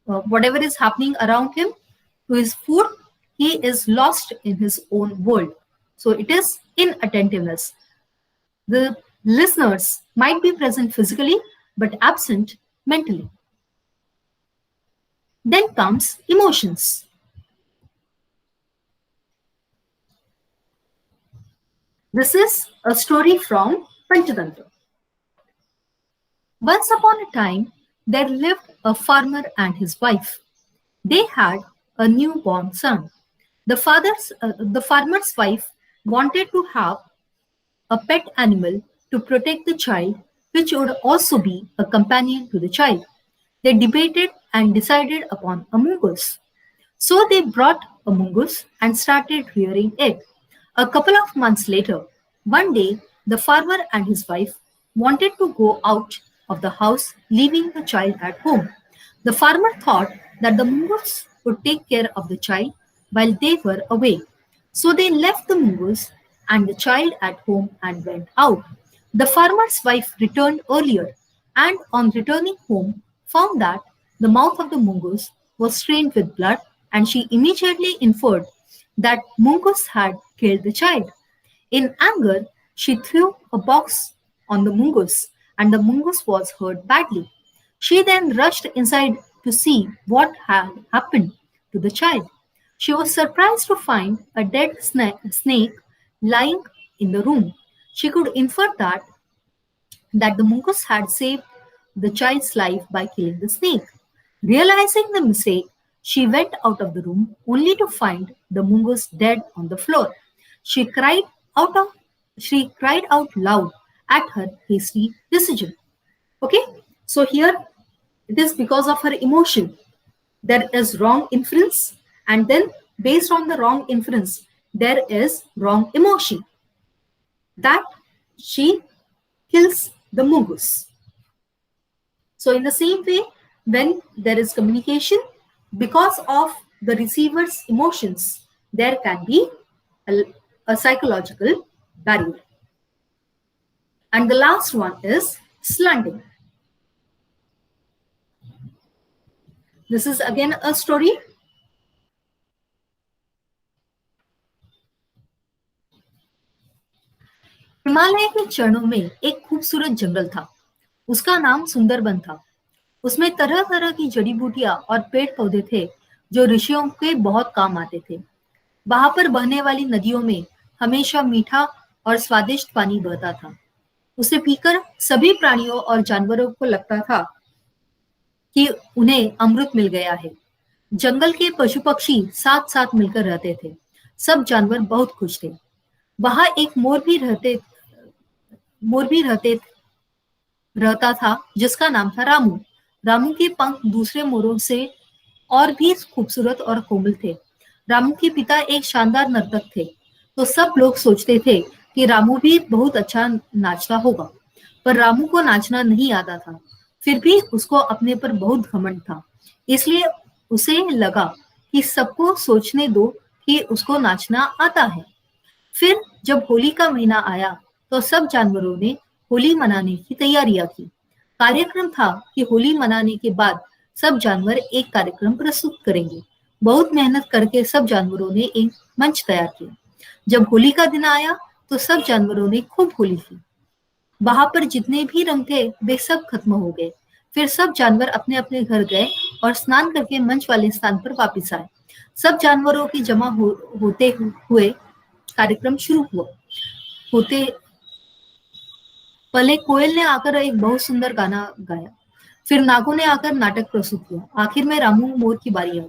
whatever is happening around him, to his food. He is lost in his own world. So it is inattentiveness. The listeners might be present physically, but absent mentally. Then comes emotions. This is a story from Panchatantra. Once upon a time, there lived a farmer and his wife. They had a newborn son. The farmer's wife wanted to have a pet animal to protect the child, which would also be a companion to the child. They debated and decided upon a mongoose. So they brought a mongoose and started rearing it. A couple of months later, one day, the farmer and his wife wanted to go out of the house, leaving the child at home. The farmer thought that the mongoose would take care of the child while they were away. So they left the mongoose and the child at home and went out. The farmer's wife returned earlier and, on returning home, found that the mouth of the mongoose was stained with blood, and she immediately inferred that mongoose had killed the child. In anger, she threw a box on the mongoose, and the mongoose was hurt badly. She then rushed inside to see what had happened to the child. She was surprised to find a dead snake lying in the room. She could infer that the mongoose had saved the child's life by killing the snake. Realizing the mistake, she went out of the room only to find the mongoose dead on the floor. She cried out of, she cried out loud at her hasty decision. Okay, so here it is because of her emotion. There is wrong inference, and then based on the wrong inference, there is wrong emotion that she kills the mongoose. So, in the same way, when there is communication, because of the receiver's emotions, there can be a psychological barrier. And the last one is slanting. This is again a story. Himalaya के चरणों में एक खूबसूरत जंगल था। उसका नाम सुंदरबन था। उसमें तरह तरह की जड़ी बूटियां और पेड़ पौधे थे जो ऋषियों के बहुत काम आते थे। वहां पर बहने वाली नदियों में हमेशा मीठा और स्वादिष्ट पानी बहता था। उसे पीकर सभी प्राणियों और जानवरों को लगता था कि उन्हें अमृत मिल गया है। जंगल के पशु पक्षी साथ साथ मिलकर रहते थे। सब जानवर बहुत खुश थे। वहां एक मोर भी रहते रहता था जिसका नाम था रामू। रामू के पंख दूसरे मोरों से और भी खूबसूरत और कोमल थे। रामू के पिता एक शानदार नर्तक थे, तो सब लोग सोचते थे कि रामू भी बहुत अच्छा नाचता होगा। पर रामू को नाचना नहीं आता था। फिर भी उसको अपने पर बहुत घमंड था। इसलिए उसे लगा कि सबको सोचने दो कि उसको नाचना आता है। फिर जब होली का महीना आया, तो सब जानवरों ने होली मनाने की तैयारियां की। कार्यक्रम था कि होली मनाने के बाद सब जानवर एक कार्यक्रम प्रस्तुत करेंगे। बहुत मेहनत करके सब जानवरों ने एक मंच तैयार किया। जब होली का दिन आया, तो सब जानवरों ने खूब होली की। वहां पर जितने भी रंग थे, वे सब खत्म हो गए। फिर सब जानवर अपने अपने घर गए और स्नान करके मंच वाले स्थान पर वापस आए। सब जानवरों के होते हुए कार्यक्रम शुरू हुआ। होते पहले कोयल ने आकर एक बहुत सुंदर गाना गाया। फिर नागों ने आकर नाटक प्रस्तुत किया। आखिर में रामू मोर की बारी आई।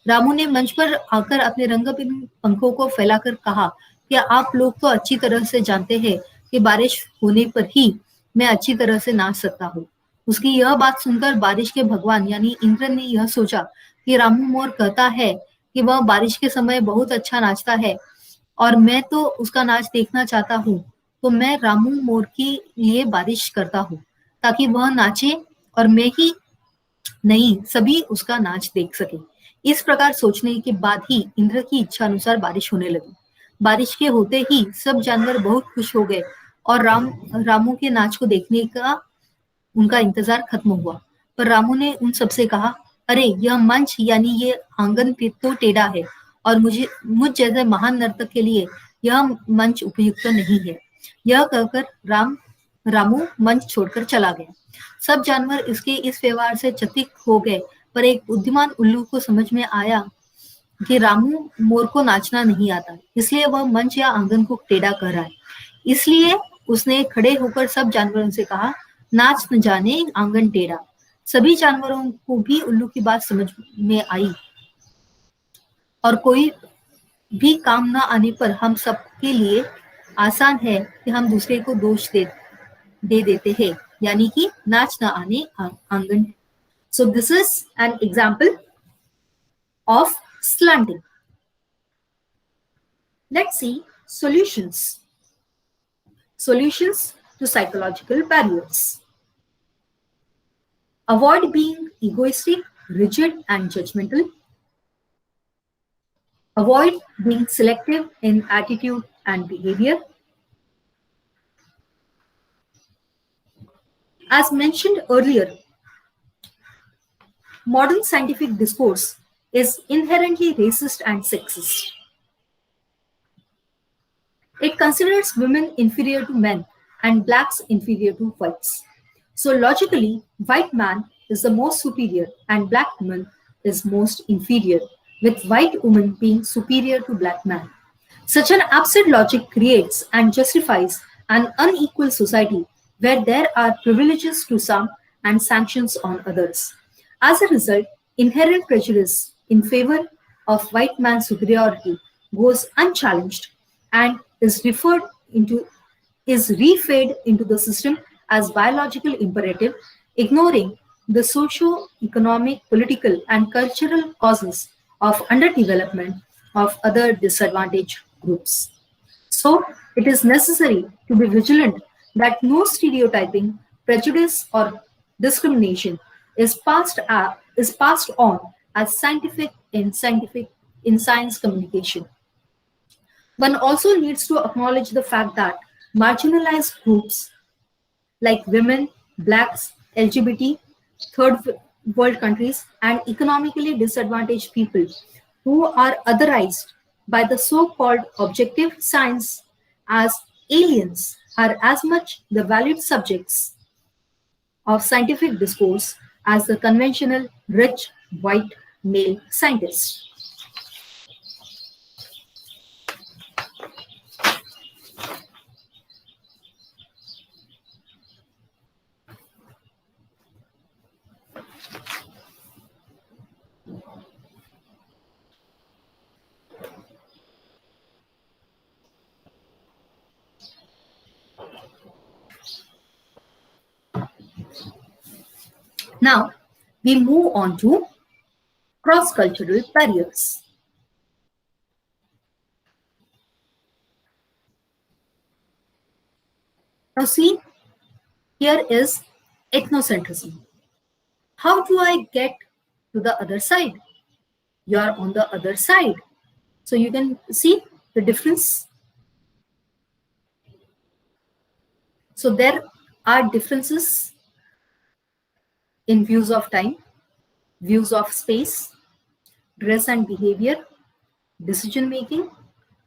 रामू ने मंच पर आकर अपने रंग बिरंगे पंखों को फैलाकर कहा कि आप लोग तो अच्छी तरह से जानते हैं कि बारिश होने पर ही मैं अच्छी तरह से नाच सकता हूँ। उसकी यह बात सुनकर बारिश के भगवान यानी इंद्र ने यह सोचा कि रामू मोर कहता है कि वह बारिश के समय बहुत अच्छा नाचता है और मैं तो उसका नाच देखना चाहता हूँ। तो मैं रामू मोर के लिए बारिश करता हूँ ताकि वह नाचे और मैं ही नहीं सभी उसका नाच देख सके। इस प्रकार सोचने के बाद ही इंद्र की इच्छा अनुसार बारिश होने लगी। बारिश के होते ही सब जानवर बहुत खुश हो गए और रामू के नाच को देखने का उनका इंतजार खत्म हुआ। पर रामू ने उन सबसे कहा, अरे यह मंच यानी ये आंगन तो टेढ़ा है और मुझ जैसे महान नर्तक के लिए यह मंच उपयुक्त नहीं है। यह कहकर रामू मंच छोड़कर चला गया। सब जानवर इसके इस व्यवहार से चकित हो गए, पर एक बुद्धिमान उल्लू को समझ में आया कि रामू मोर को नाचना नहीं आता, इसलिए वह मंच या आंगन को टेढ़ा कर रहा है। इसलिए उसने खड़े होकर सब जानवरों से कहा, नाच न जाने आंगन टेढ़ा। सभी जानवरों को भी उल्लू की बात समझ में आई और कोई भी काम न आने पर हम सबके लिए आसान है कि हम दूसरे को दे देते हैं, यानी कि नाच न आने आंगन। So this is an example of slanting. Let's see solutions. Solutions to psychological barriers. Avoid being egoistic, rigid, and judgmental. Avoid being selective in attitude and behavior. As mentioned earlier, modern scientific discourse is inherently racist and sexist. It considers women inferior to men and blacks inferior to whites. So logically, white man is the most superior and black woman is most inferior, with white woman being superior to black man. Such an absurd logic creates and justifies an unequal society where there are privileges to some and sanctions on others. As a result, inherent prejudice in favor of white man's superiority goes unchallenged and into is refed into the system as biological imperative, ignoring the socio-economic, political, and cultural causes of underdevelopment of other disadvantaged groups. So, it is necessary to be vigilant that no stereotyping, prejudice, or discrimination is passed on as scientific in science communication. One also needs to acknowledge the fact that marginalized groups like women, blacks, LGBT, third world countries, and economically disadvantaged people who are otherized by the so called objective science as aliens are as much the valued subjects of scientific discourse as the conventional rich white male scientist. Now, we move on to cross-cultural barriers. Now see, here is ethnocentrism. How do I get to the other side? You are on the other side. So you can see the difference. So there are differences in views of time, views of space, dress and behavior, decision making,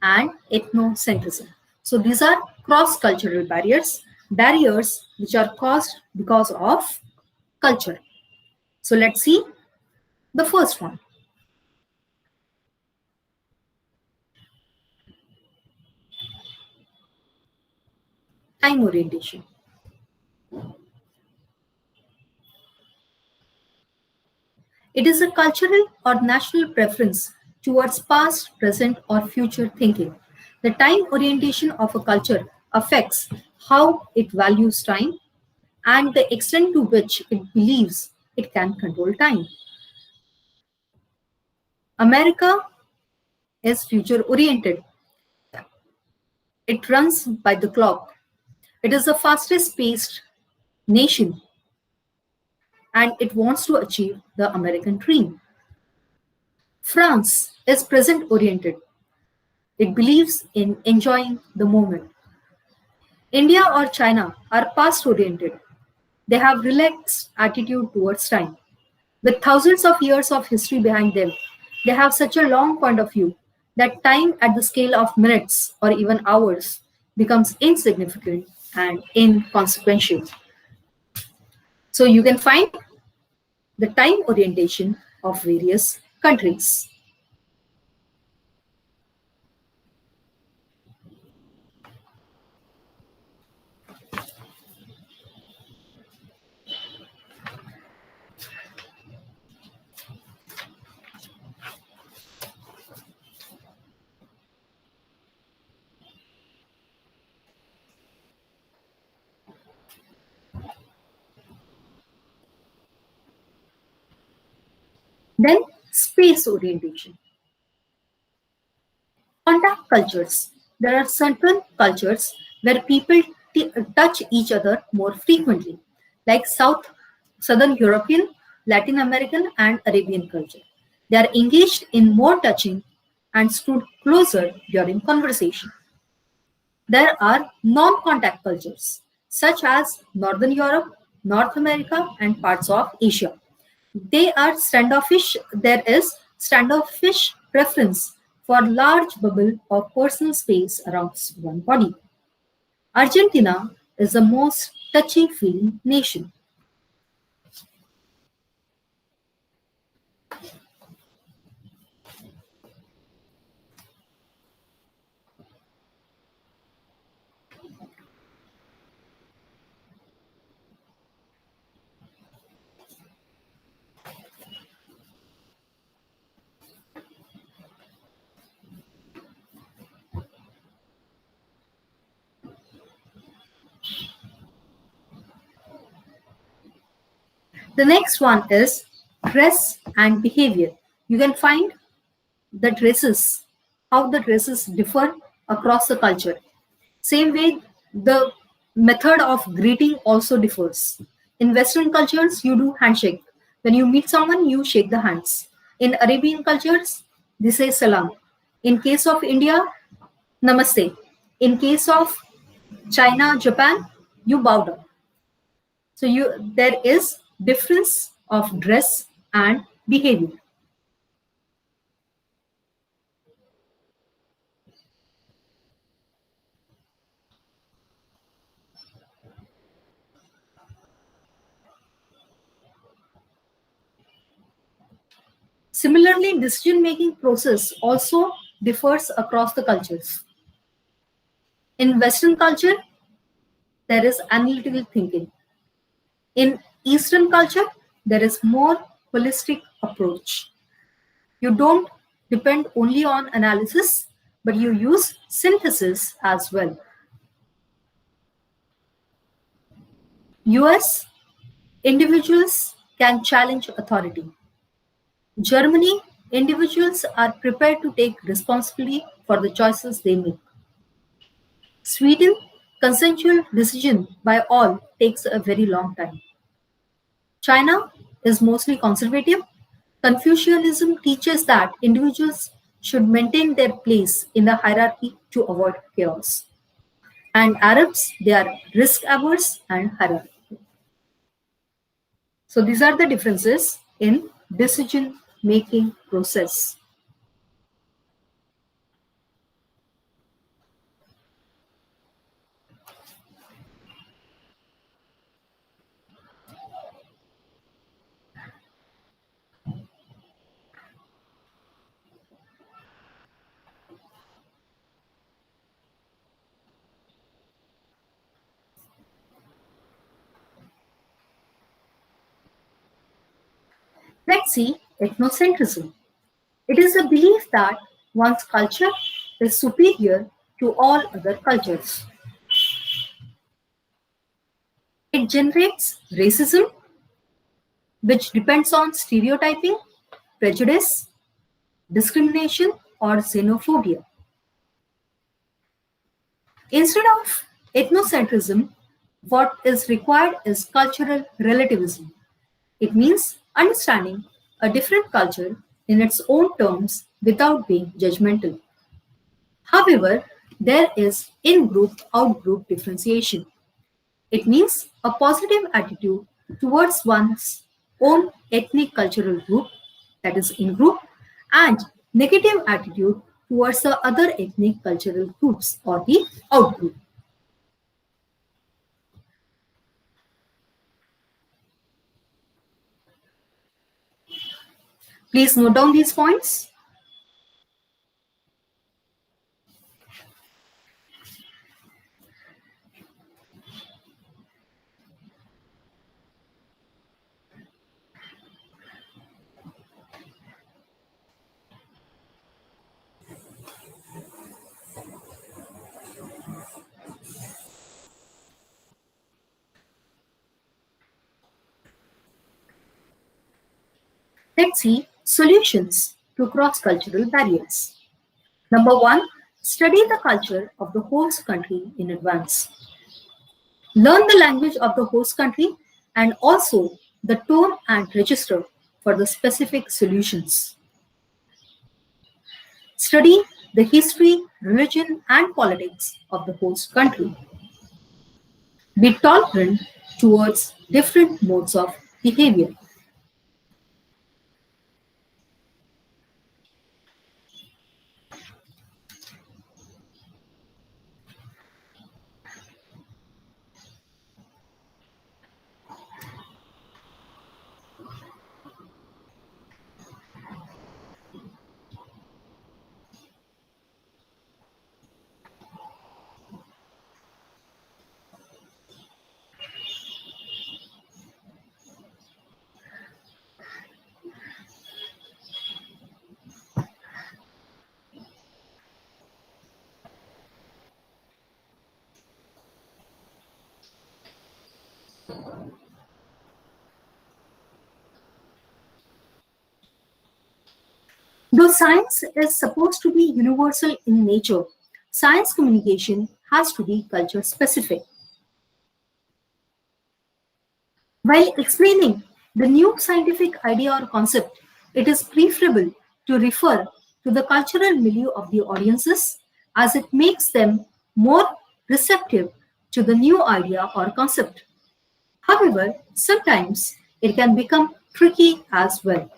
and ethnocentrism. So these are cross-cultural barriers, barriers which are caused because of culture. So let's see the first one. Time orientation. It is a cultural or national preference towards past, present, or future thinking. The time orientation of a culture affects how it values time and the extent to which it believes it can control time. America is future oriented. It runs by the clock. It is the fastest paced nation and it wants to achieve the American dream. France is present oriented. It believes in enjoying the moment. India or China are past oriented. They have relaxed attitude towards time. With thousands of years of history behind them, they have such a long point of view that time at the scale of minutes or even hours becomes insignificant and inconsequential. So you can find the time orientation of various countries. Then space orientation. Contact cultures. There are certain cultures where people touch each other more frequently, like Southern European, Latin American, and Arabian culture. They are engaged in more touching and stood closer during conversation. There are non-contact cultures, such as Northern Europe, North America, and parts of Asia. They are standoffish. There is standoffish preference for large bubble of personal space around one body. Argentina is the most touchy-feely nation. The next one is dress and behavior. You can find the dresses, how the dresses differ across the culture. Same way, the method of greeting also differs. In Western cultures, you do handshake. When you meet someone, you shake the hands. In Arabian cultures, they say salam. In case of India, namaste. In case of China, Japan, you bow down. So there is difference of dress and behavior. Similarly, decision-making process also differs across the cultures. In Western culture, there is analytical thinking. In Eastern culture, there is more holistic approach. You don't depend only on analysis, but you use synthesis as well. US individuals can challenge authority. Germany, individuals are prepared to take responsibility for the choices they make. Sweden, consensual decision by all takes a very long time. China is mostly conservative. Confucianism teaches that individuals should maintain their place in the hierarchy to avoid chaos. And Arabs, they are risk averse and hierarchical. So these are the differences in decision making process. Let's see ethnocentrism. It is a belief that one's culture is superior to all other cultures. It generates racism, which depends on stereotyping, prejudice, discrimination, or xenophobia. Instead of ethnocentrism, what is required is cultural relativism. It means understanding a different culture in its own terms without being judgmental. However, there is in group out group differentiation. It means a positive attitude towards one's own ethnic cultural group, that is in group, and negative attitude towards the other ethnic cultural groups or the out group. Please note down these points. Let's see solutions to cross cultural barriers. Number one, study the culture of the host country in advance. Learn the language of the host country and also the tone and register for the specific solutions. Study the history, religion, and politics of the host country. Be tolerant towards different modes of behavior. Though science is supposed to be universal in nature, science communication has to be culture specific. While explaining the new scientific idea or concept, it is preferable to refer to the cultural milieu of the audiences as it makes them more receptive to the new idea or concept. However, sometimes it can become tricky as well.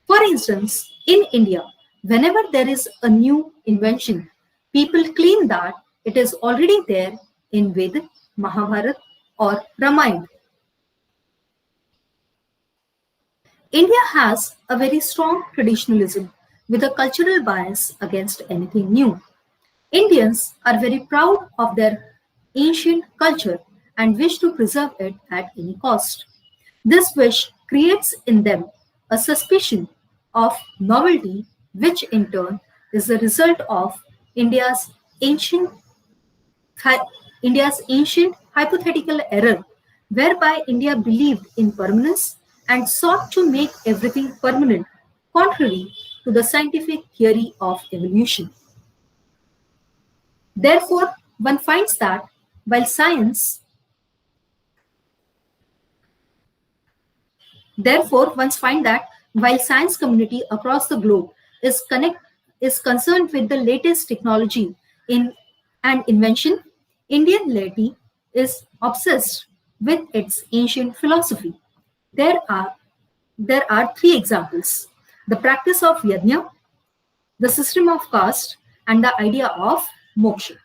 For instance, in India, whenever there is a new invention, people claim that it is already there in Vedic, Mahabharata, or Ramayana. India has a very strong traditionalism with a cultural bias against anything new. Indians are very proud of their ancient culture and wish to preserve it at any cost. This wish creates in them a suspicion of novelty, which in turn is the result of India's ancient India's ancient hypothetical error, whereby India believed in permanence and sought to make everything permanent, contrary to the scientific theory of evolution. Therefore, one finds that while science Therefore, one finds that while science community across the globe is is concerned with the latest technology in and invention, Indian laity is obsessed with its ancient philosophy. There are there are three examples: the practice of yajna, the system of caste, and the idea of moksha.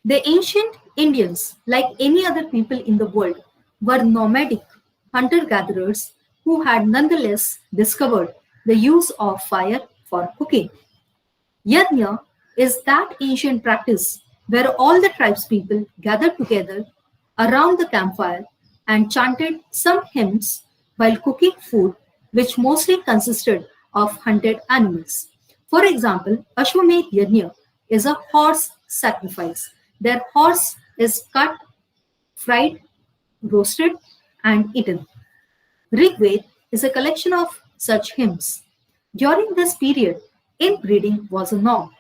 The ancient Indians, like any other people in the world, were nomadic hunter gatherers who had nonetheless discovered the use of fire for cooking. Yajna is that ancient practice where all the tribespeople gathered together around the campfire and chanted some hymns while cooking food, which mostly consisted of hunted animals. For example, Ashwamedh Yajna is a horse sacrifice. Their horse is cut, fried, roasted, and eaten. Rigved is a collection of such hymns. During this period, inbreeding was a norm,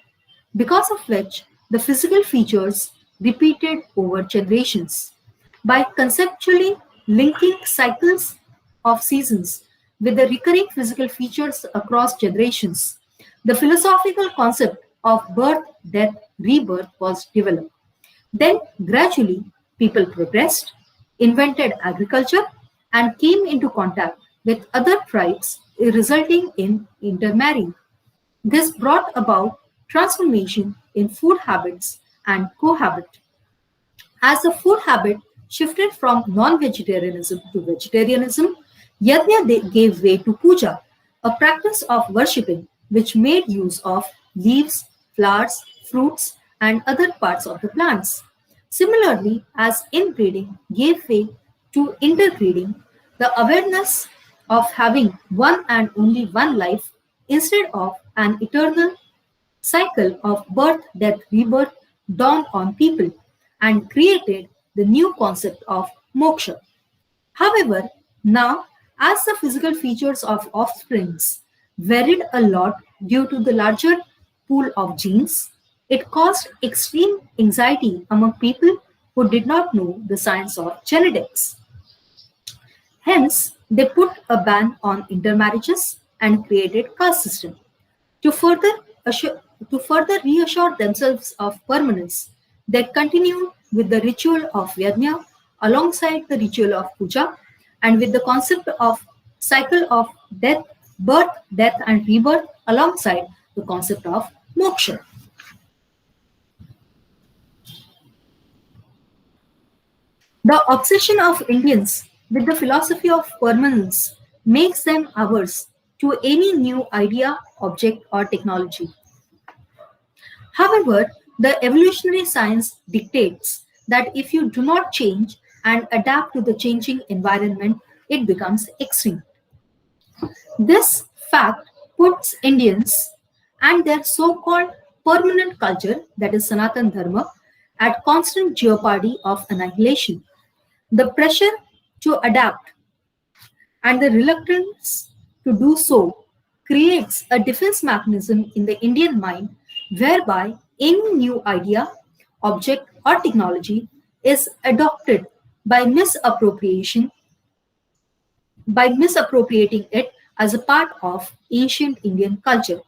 because of which the physical features repeated over generations. By conceptually linking cycles of seasons with the recurring physical features across generations, the philosophical concept of birth, death, rebirth was developed. Then, gradually, people progressed, invented agriculture, and came into contact with other tribes, resulting in intermarrying. This brought about transformation in food habits and cohabit. As the food habit shifted from non-vegetarianism to vegetarianism, gave way to puja, a practice of worshipping which made use of leaves, flowers, fruits, and other parts of the plants. Similarly, as inbreeding gave way to interbreeding, the awareness of having one and only one life instead of an eternal cycle of birth, death, rebirth dawned on people and created the new concept of moksha. However, now, as the physical features of offsprings varied a lot due to the larger pool of genes, it caused extreme anxiety among people who did not know the science of genetics. Hence, they put a ban on intermarriages and created caste system. To further, to further reassure themselves of permanence, they continued with the ritual of yajna alongside the ritual of puja and with the concept of cycle of death, birth, death, and rebirth alongside the concept of moksha. The obsession of Indians with the philosophy of permanence makes them averse to any new idea, object, or technology. However, the evolutionary science dictates that if you do not change and adapt to the changing environment, it becomes extinct. This fact puts Indians and their so called permanent culture, that is Sanatan Dharma, at constant jeopardy of annihilation. The pressure to adapt and the reluctance to do so creates a defense mechanism in the Indian mind whereby any new idea, object, or technology is adopted by misappropriation by misappropriating it as a part of ancient Indian culture.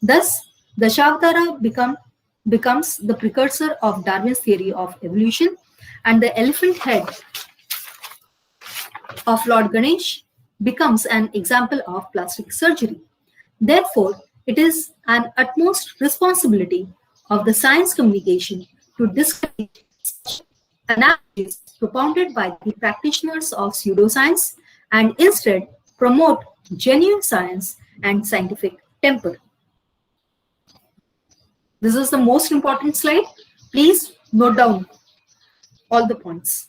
Thus, the becomes the precursor of Darwin's theory of evolution, and the elephant head of Lord Ganesh becomes an example of plastic surgery. Therefore, it is an utmost responsibility of the science communication to discourage such analogies propounded by the practitioners of pseudoscience and instead promote genuine science and scientific temper. This is the most important slide. Please note down all the points.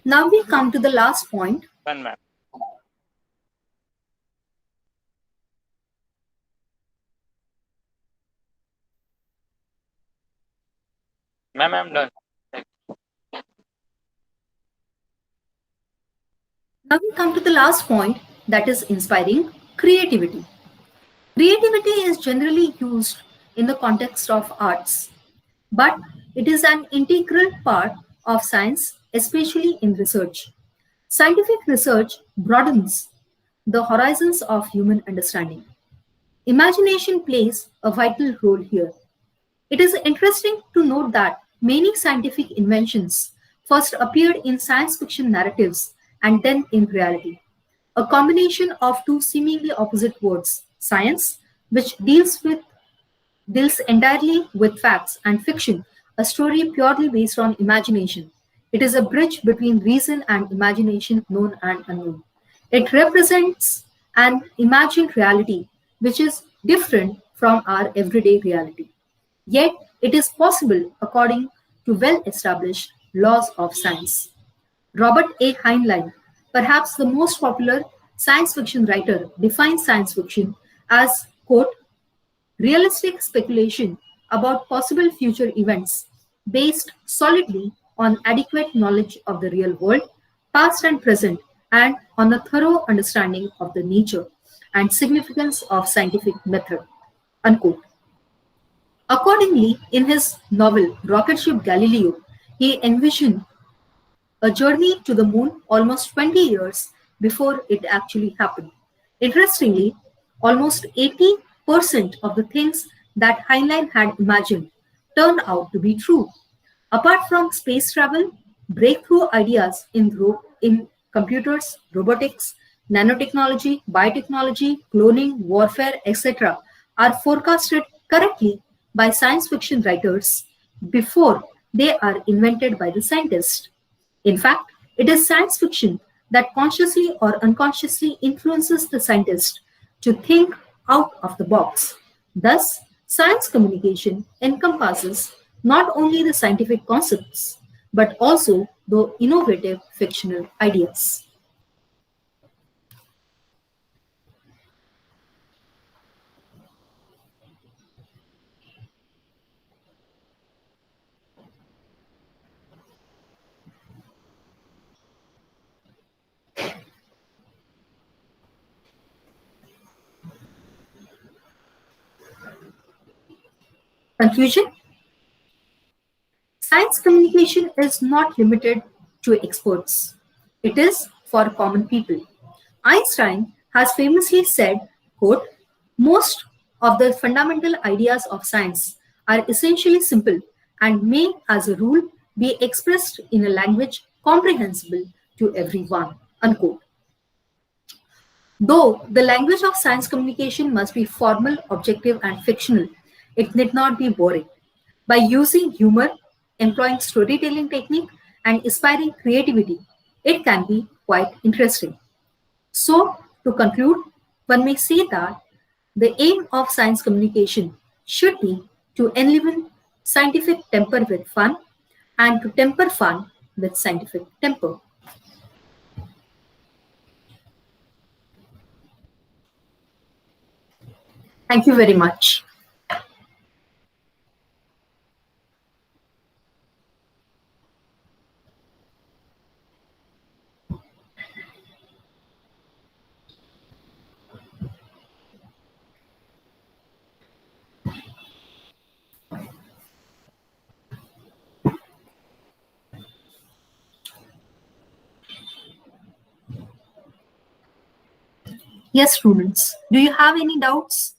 Now we come to the last point. Done, ma'am. Ma'am, I'm done. Now we come to the last point, that is inspiring creativity. Creativity is generally used in the context of arts, but it is an integral part of science, especially in research. Scientific research broadens the horizons of human understanding. Imagination plays a vital role here. It is interesting to note that many scientific inventions first appeared in science fiction narratives and then in reality. A combination of two seemingly opposite words, science, which deals entirely with facts, and fiction, a story purely based on imagination. It is a bridge between reason and imagination, known and unknown. It represents an imagined reality which is different from our everyday reality. Yet, it is possible according to well established laws of science. Robert A. Heinlein, perhaps the most popular science fiction writer, defines science fiction as, quote, realistic speculation about possible future events based solidly on adequate knowledge of the real world, past and present, and on a thorough understanding of the nature and significance of scientific method. Unquote. Accordingly, in his novel Rocket Ship Galileo, he envisioned a journey to the moon almost 20 years before it actually happened. Interestingly, almost 80% of the things that Heinlein had imagined turned out to be true. Apart from space travel, breakthrough ideas in computers, robotics, nanotechnology, biotechnology, cloning, warfare, etc., are forecasted correctly by science fiction writers before they are invented by the scientists. In fact, it is science fiction that consciously or unconsciously influences the scientist to think out of the box. Thus, science communication encompasses not only the scientific concepts, but also the innovative fictional ideas. Conclusion. Science communication is not limited to experts. It is for common people. Einstein has famously said, quote, most of the fundamental ideas of science are essentially simple and may, as a rule, be expressed in a language comprehensible to everyone. Unquote. Though the language of science communication must be formal, objective, and fictional, it need not be boring. By using humor, employing storytelling technique, and inspiring creativity, it can be quite interesting. So, to conclude, one may say that the aim of science communication should be to enliven scientific temper with fun and to temper fun with scientific temper. Thank you very much. Yes, students, do you have any doubts?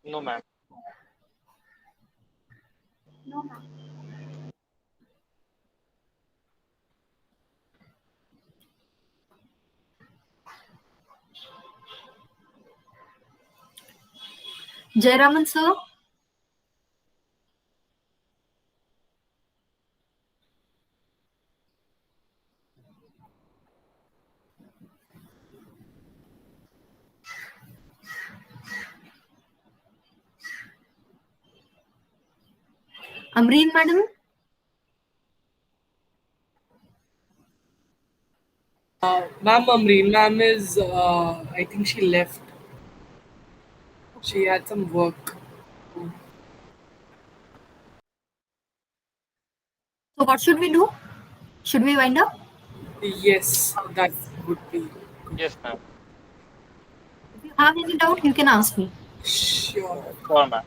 No, ma'am. No, ma'am. Jayaraman sir? Amreen madam? Ma'am Amreen, ma'am is, I think she left. She had some work. So what should we do? Should we wind up? Yes, that would be good. Yes, ma'am. If you have any doubt, you can ask me. Sure. Sure, ma'am.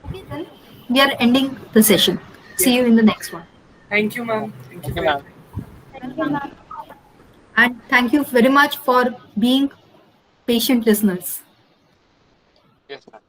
Okay, then we are ending the session. See Yes. you in the next one. Thank you, ma'am. Thank you Thank you, for your ma'am. time. Thank you, ma'am. And thank you very much for being patient listeners. Yes, ma'am.